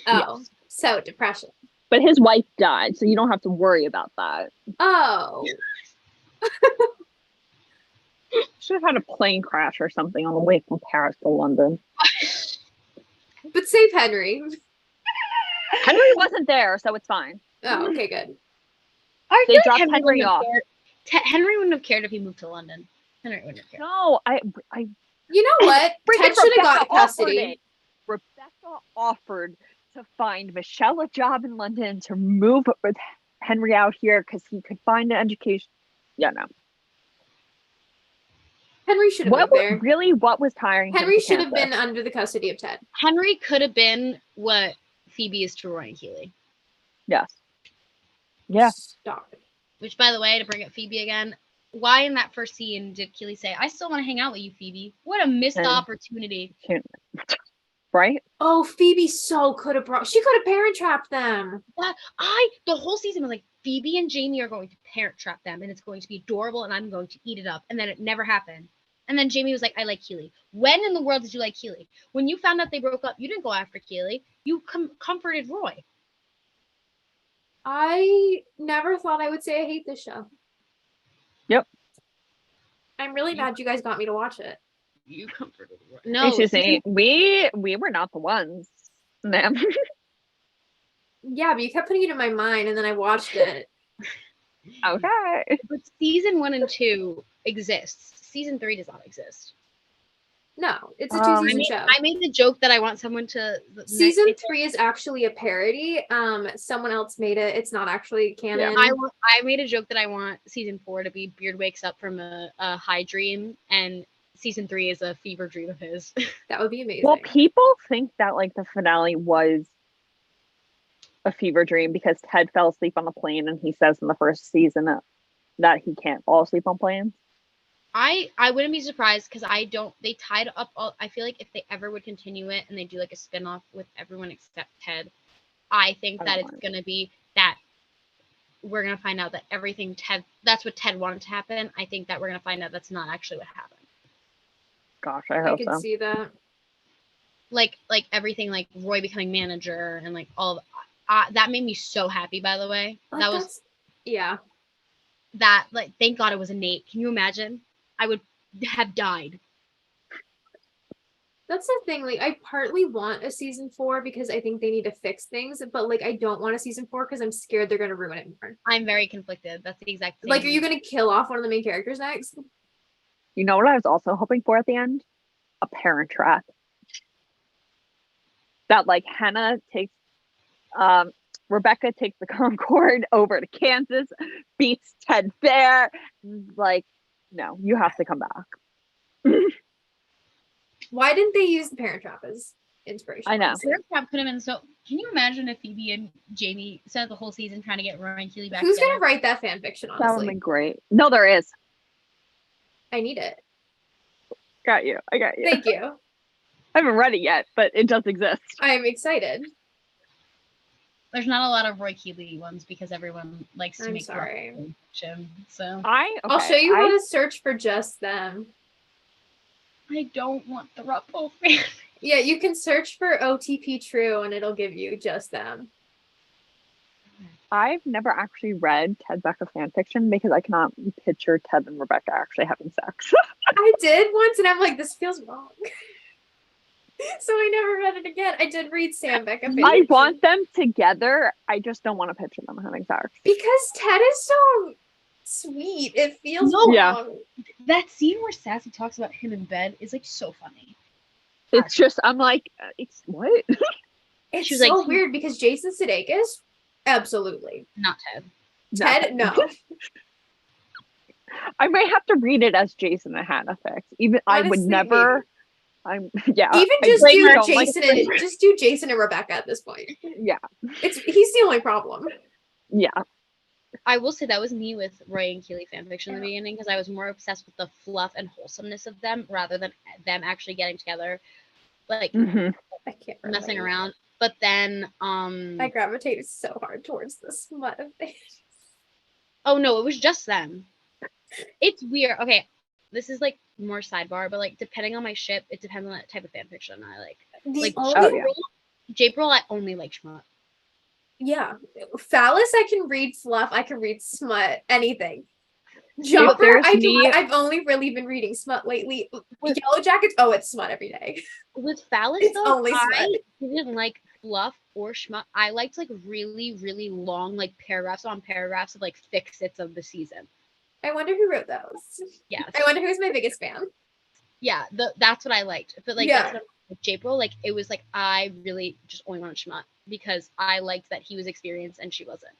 Oh, Yes. so depression. But his wife died, so you don't have to worry about that. Oh, Should have had a plane crash or something on the way from Paris to London. but save Henry. Henry wasn't there, so it's fine. Oh, okay, good. I They feel like dropped Henry Henry wouldn't have off. cared. Henry wouldn't have cared if he moved to London. Henry wouldn't have cared. No, I You know what? freaking Ted should have Rebecca got custody. offered it. Rebecca offered to find Michelle a job in London to move with Henry out here because he could find an education. Yeah, no. Henry should have moved there. What was tiring? Henry him to should have Kansas? been under the custody of Ted. Henry could have been what Phoebe is to Roy and Keeley. Yes. Yeah. Stop it. Which, by the way, to bring up Phoebe again, why in that first scene did Keeley say, "I still want to hang out with you, Phoebe"? What a missed Yeah. opportunity! Right? Oh, Phoebe so could have brought. She could have parent trapped them. The whole season was like, Phoebe and Jamie are going to parent trap them, and it's going to be adorable, and I'm going to eat it up. And then it never happened. And then Jamie was like, "I like Keeley." When in the world did you like Keeley? When you found out they broke up, you didn't go after Keeley. You comforted Roy. I never thought I would say I hate this show. Yep. I'm really glad you guys got me to watch it. You comforted Roy. No, Excuse me. We were not the ones, ma'am. Yeah, but you kept putting it in my mind, and then I watched it. Okay. but season 1 and 2 exists. Season 3 does not exist. No, it's a I two-season show. I made the joke that I want someone to. Season 3 is actually a parody. Someone else made it. It's not actually canon. I made a joke that I want season 4 to be Beard wakes up from a high dream, and season 3 is a fever dream of his. That would be amazing. Well, people think that like the finale was a fever dream because Ted fell asleep on the plane, and he says in the first season that he can't fall asleep on planes. I wouldn't be surprised because they tied up all. I feel like if they ever would continue it and they do like a spin-off with everyone except Ted, I think that it's going to be that we're going to find out that everything that's what Ted wanted to happen. I think that we're going to find out that's not actually what happened. Gosh, I I hope could so. see that. Like everything, like Roy becoming manager and like all that made me so happy, by the way. Yeah. That, like, thank God it was a Nate. Can you imagine? I would have died. That's the thing. Like, I partly want a season 4 because I think they need to fix things, but like, I don't want a season 4 because I'm scared they're gonna ruin it more. I'm very conflicted. That's the exact same. Like, are you gonna kill off one of the main characters next? You know what I was also hoping for at the end? A parent trap. That like Hannah takes Rebecca takes the Concorde over to Kansas, beats Ted there. Like, no, you have to come back. Why didn't they use the Parent Trap as inspiration? I know. Parent Trap could have been so. Can you imagine if Phoebe and Jamie spent the whole season trying to get Roy and Keeley back Who's together? gonna write that fan fiction? That would Honestly, be great. No, there is. I need it. Got you. I got you. Thank you. I haven't read it yet, but it does exist. I'm excited. There's not a lot of Roy Keeley ones because everyone likes to I'm make sorry. fiction. So I'll show you how to search for just them. I don't want the Ruffle fan. Yeah, you can search for OTP True and it'll give you just them. I've never actually read Ted Becca fanfiction because I cannot picture Ted and Rebecca actually having sex. I did once and I'm like, this feels wrong. So I never read it again. I did read Sam Becca fanfiction. I want them together. I just don't want to picture them having sex. Because Ted is so sweet. It feels No. wrong. That scene where Sassy talks about him in bed is like so funny. It's just, I'm like, it's what? It's She was so like- weird because Jason Sudeikis, absolutely. Not Ted. Ted, no. I might have to read it as Jason and Hannah fics. Even I would Honestly, never. I'm yeah. Even I just really do don't like Jason and just do Jason and Rebecca at this point. Yeah, He's the only problem. yeah. I will say that was me with Roy and Keeley fanfiction in the beginning because I was more obsessed with the fluff and wholesomeness of them rather than them actually getting together, like Mhm. I can't messing relate. around. But then, I gravitated so hard towards the smut of things. oh no, it was just them. It's weird. Okay, this is like more sidebar, but like depending on my ship, it depends on the type of fanfiction I like. The Like, only oh, yeah. April, I only like Schmuck. Yeah. Phallus, I can read fluff. I can read smut. Anything. If Jumper, there's I me- don't. I've only really been reading smut lately. Yellow Jackets. Oh, it's smut every day. With Phallus, It's though, only I smut. didn't like fluff or Schmuck. I liked like really, really long like paragraphs on paragraphs of like fix-its of the season. I wonder who wrote those. Yes. I wonder who's my biggest fan. Yeah, that's what I liked. But like Yeah. that's what with April, like it was like I really just only wanted Schmuck because I liked that he was experienced and she wasn't.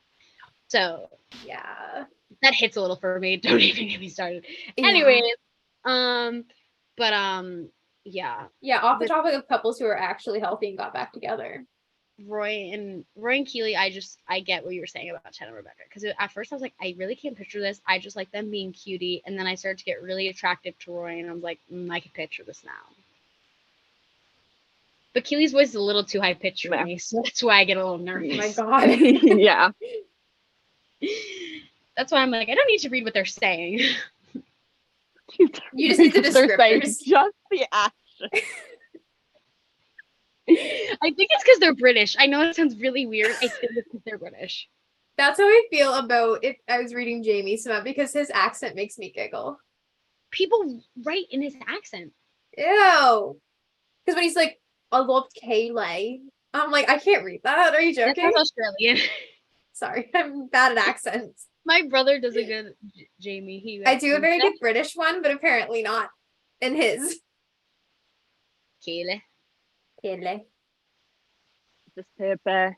So Yeah. that hits a little for me. Don't even get me started. Yeah. Anyways, yeah, Yeah, off the With- topic of couples who are actually healthy and got back together. Roy and Keely, I get what you were saying about Ted and Rebecca because at first I was like, I really can't picture this. I just like them being cutie, and then I started to get really attractive to Roy, and I was like, I can picture this now. But Keely's voice is a little too high pitched for Yeah. me, so that's why I get a little Oh nervous. my god. Yeah. That's why I'm like, I don't need to read what they're saying. You just need the They're saying descriptors. just the action. I think it's because they're British. I know it sounds really weird. I think it's because they're British. That's how I feel about if I was reading Jamie Smith because his accent makes me giggle. People write in his accent. Ew. Because when he's like, I love Kayleigh, I'm like, I can't read that. Are you That joking? sounds Australian. Sorry, I'm bad at accents. My brother does a good Jamie. I do a very good British one, but apparently not in his. Kayleigh. Kayleigh. Just paper.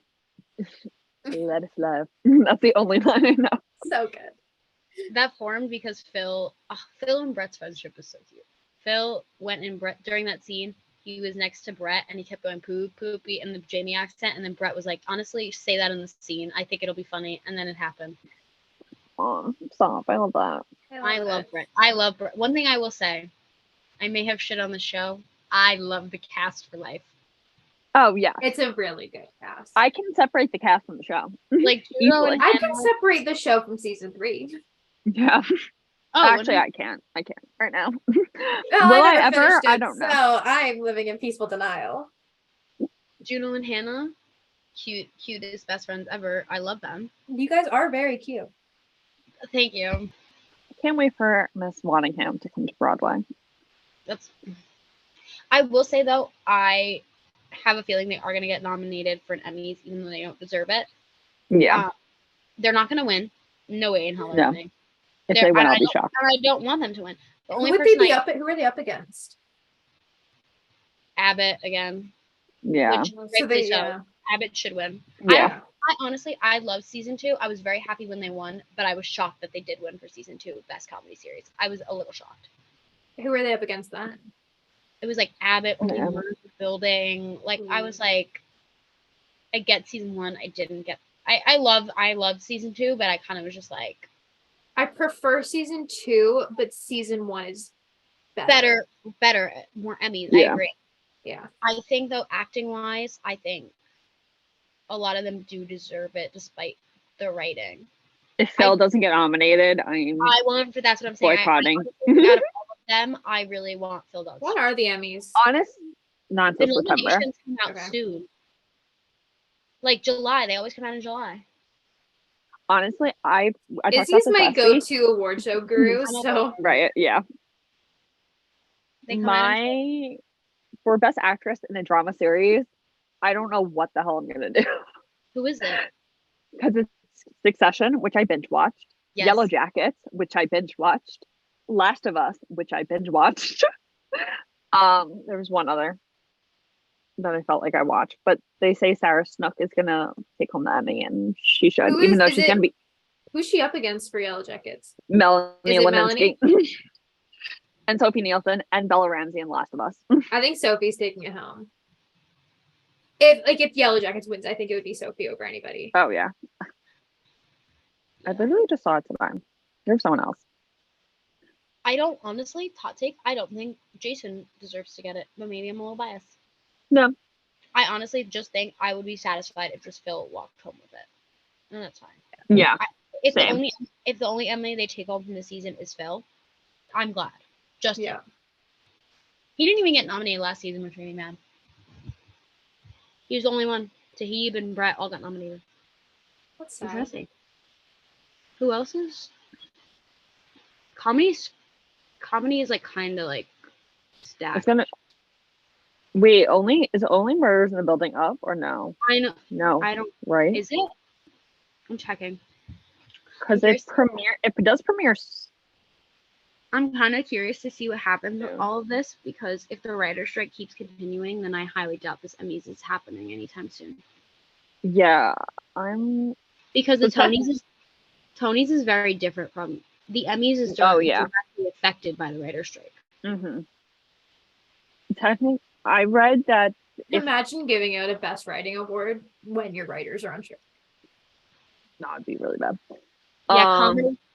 Let us love. That's the only line I know. So good. That formed because Phil and Brett's friendship is so cute. Phil went in Brett during that scene. He was next to Brett and he kept going poopy in the Jamie accent. And then Brett was like, honestly, say that in the scene. I think it'll be funny. And then it happened. Oh, stop. I love that. I love Brett. I love Brett. One thing I will say, I may have shit on the show. I love the cast for life. Oh, yeah. It's a really good cast. I can separate the cast from the show. Like Juno and I can Hannah. separate the show from season 3. Yeah. Oh, Actually, I can't. I can't right now. Well, Will I never ever? finished I it, don't know. So I'm living in peaceful denial. Juno and Hannah, cutest best friends ever. I love them. You guys are very cute. Thank you. Can't wait for Miss Waddingham to come to Broadway. I will say though, I have a feeling they are going to get nominated for an Emmys, even though they don't deserve it. Yeah. They're not going to win. No way in hell they're No. winning. If they win, I'll be shocked. And I don't want them to win. The only Who are person they up against? Abbott again. Yeah. Which So they, yeah. Abbott should win. Yeah. I honestly, I love season 2. I was very happy when they won, but I was shocked that they did win for season 2 Best Comedy Series. I was a little shocked. Who are they up against then? It was like Abbott only Yeah. murdered the building. Like I was like, I get season 1. I didn't get. I love season 2, but I kind of was just like, I prefer season 2, but season 1 is better. More Emmys. Yeah. I agree. Yeah. I think though, acting wise, I think a lot of them do deserve it despite the writing. If Phil doesn't get nominated, I'm That's what I'm saying. boycotting. Out of all of them, I really want Phil Dogs. What are the Emmys? Honest, not The until September. nominations come out Okay. soon. Like July, they always come out in July. Honestly, I talked about Izzy's this my last week. go-to award show guru, so Right, yeah. They come out in For Best Actress in a Drama Series, I don't know what the hell I'm gonna do. Who is it? Because it's Succession, which I binge watched, Yes. Yellow Jackets, which I binge watched, Last of Us, which I binge watched. There was one other that I felt like I watched, but they say Sarah Snook is gonna take home the Emmy, and she should, Who even is- though is she's it- gonna be who's she up against for Yellow Jackets? Melanie Is it Leminsky and Sophie Nielsen and Bella Ramsey in Last of Us. I think Sophie's taking it home. If Yellow Jackets wins, I think it would be Sophie over anybody. Oh yeah, I literally just saw it today. There's someone else. I don't honestly, hot take, I don't think Jason deserves to get it, but maybe I'm a little biased. No. I honestly just think I would be satisfied if just Phil walked home with it. And that's fine. Yeah. If Same. the only Emily they take home from the season is Phil, I'm glad. Just Yeah. him. He didn't even get nominated last season, which made me mad. He was the only one. Tahib and Brett all got nominated. What's I'm trying that? to think. Who else is? Comedy is like kind of like stacked. It's gonna. Wait, is it only Murders in the Building up or no? I know. No, I don't. right? Is it? I'm checking. Because There's- it does premiere. I'm kind of curious to see what happens with Yeah. all of this because if the writer's strike keeps continuing, then I highly doubt this Emmys is happening anytime soon. Yeah, I'm. Because the So tech- Tonys is very different from the Emmys is directly affected by the writer's strike. Mm-hmm. Technically, I read that Imagine giving out a best writing award when your writers are on strike. no, it'd be really bad. Yeah,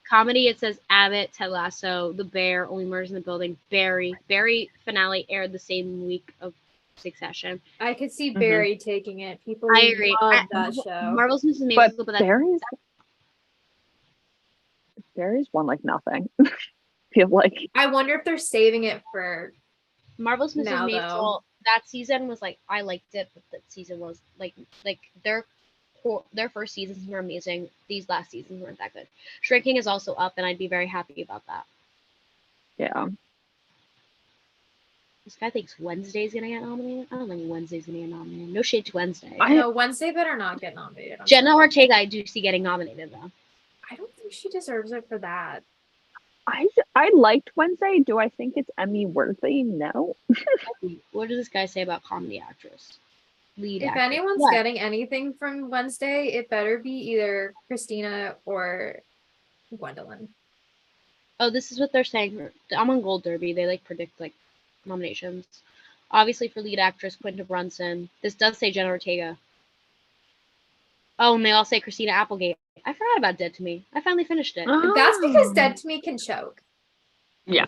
comedy. It says Abbott, Ted Lasso, The Bear, Only Murders in the Building, Barry. Barry finale aired the same week of Succession. I could see Barry taking it. People I agree. love that show. Marvel's Mrs. But Maisel, but Barry's won like nothing. Feel like I wonder if they're saving it for Marvel's Mrs. now, Maisel. though. That season was like I liked it, but that season was like their first seasons were amazing. These last seasons weren't that good. Shrinking is also up, and I'd be very happy about that. yeah. This guy thinks Wednesday's gonna get nominated. I don't think Wednesday's gonna get nominated. No shade to Wednesday. I know Wednesday better not get nominated. Jenna Ortega, I do see getting nominated though. I don't think she deserves it for that. I liked Wednesday. Do I think it's Emmy worthy? No. What does this guy say about comedy actress? Lead If actress. anyone's getting anything from Wednesday, it better be either Christina or Gwendolyn. Oh, this is what they're saying. I'm on Gold Derby. They like predict like nominations. Obviously for lead actress, Quinta Brunson. This does say Jenna Ortega. Oh, and they all say Christina Applegate. I forgot about Dead to Me. I finally finished it. That's because Dead to Me can choke. Yeah.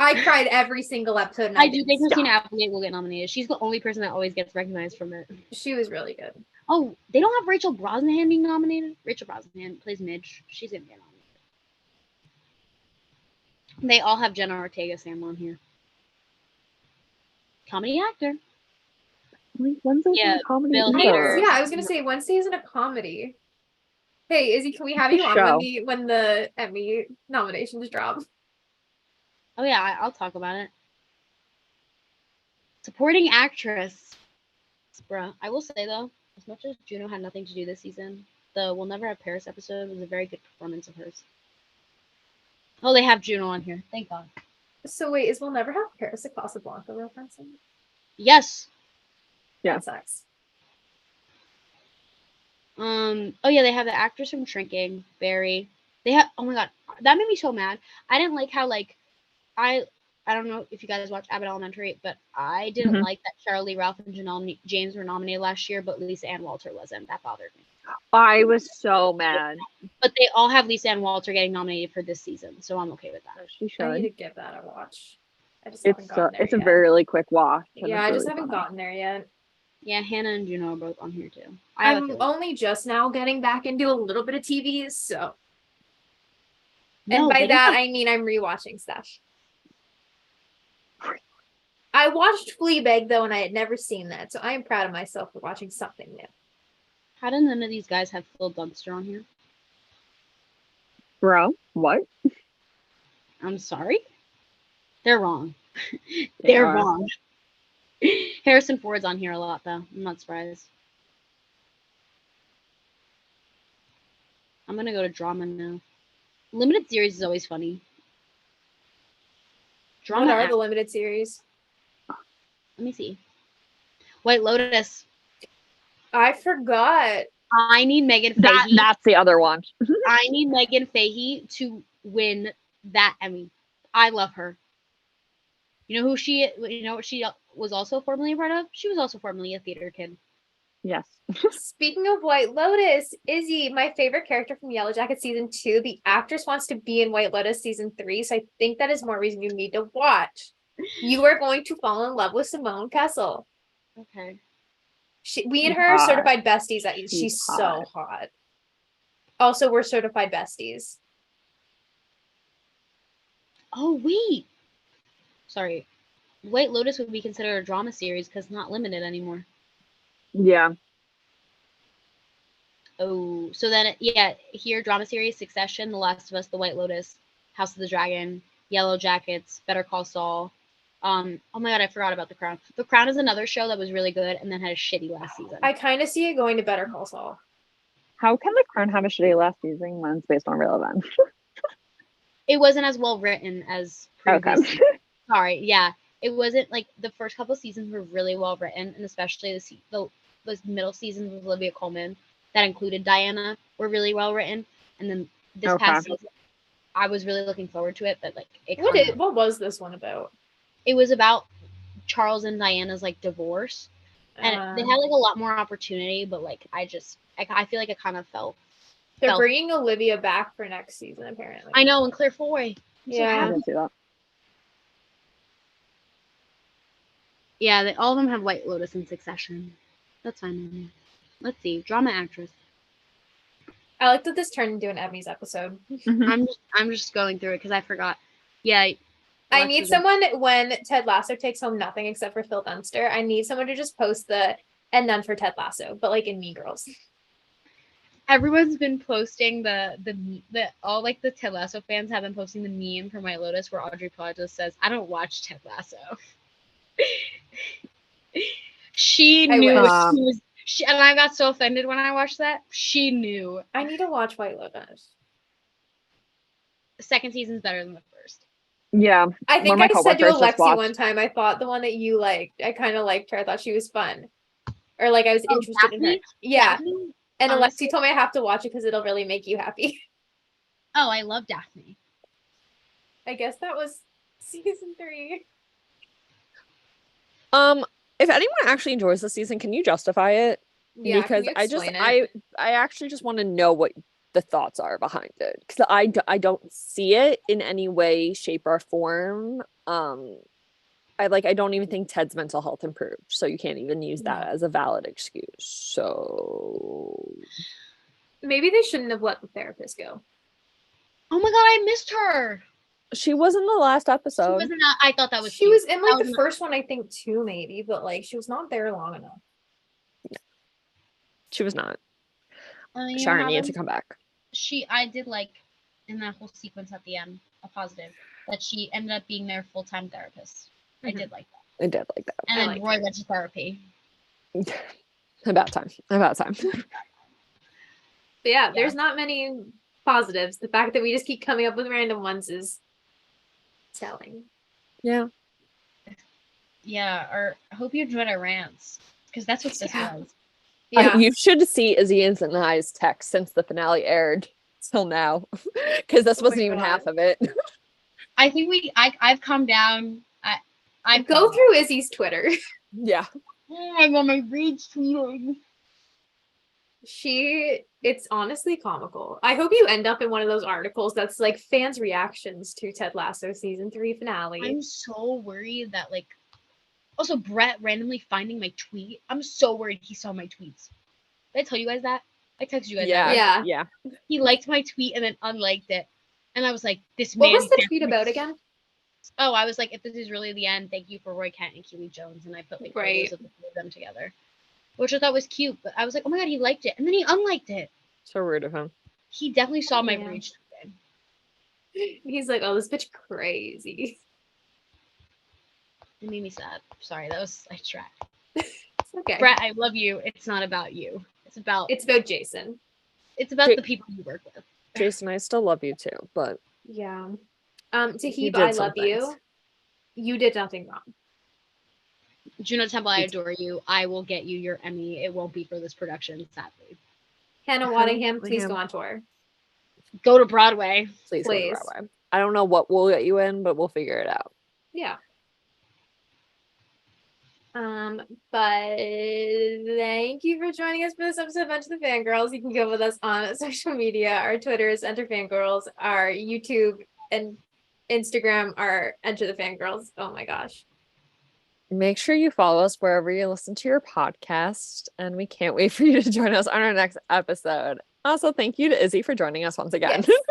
I cried every single episode. And I do think Christina Applegate will get nominated. She's the only person that always gets recognized from it. She was really good. Oh, they don't have Rachel Brosnahan being nominated? Rachel Brosnahan plays Midge. She's going to get nominated. They all have Jenna Ortega Sam on here. Comedy actor. Wednesday's Yeah, a comedy Bill either. Hader. Yeah, I was gonna say Wednesday isn't a comedy. Hey, Izzy, can we have you on Show. when the Emmy nominations drop? Oh, yeah, I'll talk about it. Supporting actress. Bruh. I will say, though, as much as Juno had nothing to do this season, the We'll Never Have Paris episode was a very good performance of hers. Oh, they have Juno on here. Thank God. So wait, is We'll Never Have Paris a Casablanca reference? Yes. Yeah. That sucks. Oh yeah, they have the actress from Shrinking, Barry. They have oh my god, that made me so mad. I didn't like how like I don't know if you guys watch Abbott Elementary, but I didn't like that Cheryl Lee Ralph and Janelle James were nominated last year, but Lisa Ann Walter wasn't. That bothered me. I was so mad. But they all have Lisa Ann Walter getting nominated for this season, so I'm okay with that. She I need should. to give that a watch. I just haven't gotten there It's a yet. very really quick watch. and Yeah, it's I just really haven't fun. gotten there yet. Yeah, Hannah and Juno are both on here too. I'm only just now getting back into a little bit of TV, so. And by that, I mean I'm rewatching stuff. I watched Fleabag, though, and I had never seen that, so I am proud of myself for watching something new. How did none of these guys have Phil Dunster on here? Bro, what? I'm sorry? They're wrong. They're are. wrong. Harrison Ford's on here a lot, though. I'm not surprised. I'm gonna go to drama now. Limited series is always funny. Drama. What are the limited series? Let me see. White Lotus. I forgot. I need Megan Fahey. That's the other one. I need Megan Fahey to win that Emmy. I love her. You know who she? You know what she was also formerly a part of? She was also formerly a theater kid. Yes. Speaking of White Lotus, Izzy, my favorite character from Yellow Jacket season 2, the actress wants to be in White Lotus season 3, so I think that is more reason you need to watch. You are going to fall in love with Simone Kessel. Okay. We and her are Hot. certified besties. She's She's so hot. Also, we're certified besties. Oh wait. Sorry. White Lotus would be considered a drama series because it's not limited anymore. Yeah. Oh, so then here drama series: Succession, The Last of Us, The White Lotus, House of the Dragon, Yellow Jackets, Better Call Saul. Oh my god, I forgot about The Crown. The Crown is another show that was really good and then had a shitty last season. I kind of see it going to Better Call Saul. How can The Crown have a shitty last season when it's based on real events? It wasn't as well written as Okay. previous. Sorry, yeah, it wasn't like the first couple of seasons were really well written, and especially the middle seasons with Olivia Colman that included Diana were really well written, and then this past season, I was really looking forward to it, but like What was this one about? It was about Charles and Diana's like divorce, and they had like a lot more opportunity, but like I feel like it kind of felt. They're bringing Olivia back for next season, apparently. I know, and Claire Foy. Yeah. I didn't see that. Yeah, all of them have White Lotus in Succession. That's fine. Let's see, drama actress. I like that this turned into an Emmys episode. I'm just going through it because I forgot. Yeah. I need someone when Ted Lasso takes home nothing except for Phil Dunster. I need someone to just post and none for Ted Lasso, but like in Mean Girls. Everyone's been posting all like the Ted Lasso fans have been posting the meme from White Lotus where Audrey Plaza says, "I don't watch Ted Lasso." She knew she was. And I got so offended when I watched that. She knew. I need to watch White Lotus. The second season's better than the first. Yeah. I think I said to Alexie one time, I thought the one that you liked, I kind of liked her. I thought she was fun. Or like I was interested in her. Yeah. Daphne? And honestly, Alexie told me I have to watch it because it'll really make you happy. Oh, I love Daphne. I guess that was season 3. If anyone actually enjoys the season, can you justify it? Yeah, because I actually just want to know what the thoughts are behind it, because I don't see it in any way, shape, or form. I don't even think Ted's mental health improved, so you can't even use that as a valid excuse. So maybe they shouldn't have let the therapist go. Oh my god, I missed her. She was in the last episode. I thought that was she was in like the first one, I think, too, maybe, but like she was not there long enough. Yeah. She was not. Sharon needed to come back. I did like in that whole sequence at the end, a positive, that she ended up being their full-time therapist. Mm-hmm. I did like that. I did like that. And then Roy went to therapy. About time. But yeah, there's not many positives. The fact that we just keep coming up with random ones is telling. Yeah. Or I hope you enjoyed our rants, because that's what this was. Yeah. You should see Izzy and I's text since the finale aired till now, because this wasn't even half of it. I think I've calmed down. I go through Izzy's Twitter. Yeah. Oh my god, my rage tweeting. It's honestly comical. I hope you end up in one of those articles that's like fans' reactions to Ted Lasso season 3 finale. I'm so worried that also Brett randomly finding my tweet. I'm so worried he saw my tweets. Did I tell you guys that? I texted you guys that. Yeah. He liked my tweet and then unliked it. And I was like, this man. What was the tweet about again? Oh, I was like, if this is really the end, thank you for Roy Kent and Keely Jones. And I put photos of the two of them together, which I thought was cute. But I was like, oh my god, he liked it. And then he unliked it. So rude of him. He definitely saw my rage tweet. He's like, oh, this bitch crazy. It made me sad. Sorry, that was sidetracked. It's okay. Brett, I love you. It's not about you. It's about Jason. It's about the people you work with. Jason, I still love you too, but yeah. Tahib, I love you. You did nothing wrong. Juno Temple, I adore you. I will get you your Emmy. It won't be for this production, sadly. Hannah Waddingham, please go on tour. Go to Broadway. Please. Go to Broadway. I don't know what we'll get you in, but we'll figure it out. Yeah. But thank you for joining us for this episode of Enter the Fangirls. You can go with us on social media. Our Twitter is Enter Fangirls. Our YouTube and Instagram are Enter the Fangirls. Oh my gosh. Make sure you follow us wherever you listen to your podcast, and we can't wait for you to join us on our next episode. Also, thank you to Izzy for joining us once again. Yes.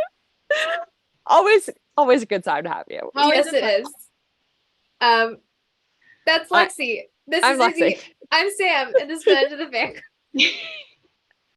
always a good time to have you. Yes, it is. That's Lexie. This I'm is Izzy. Lexie. I'm Sam, and this is Enter The Fangirls.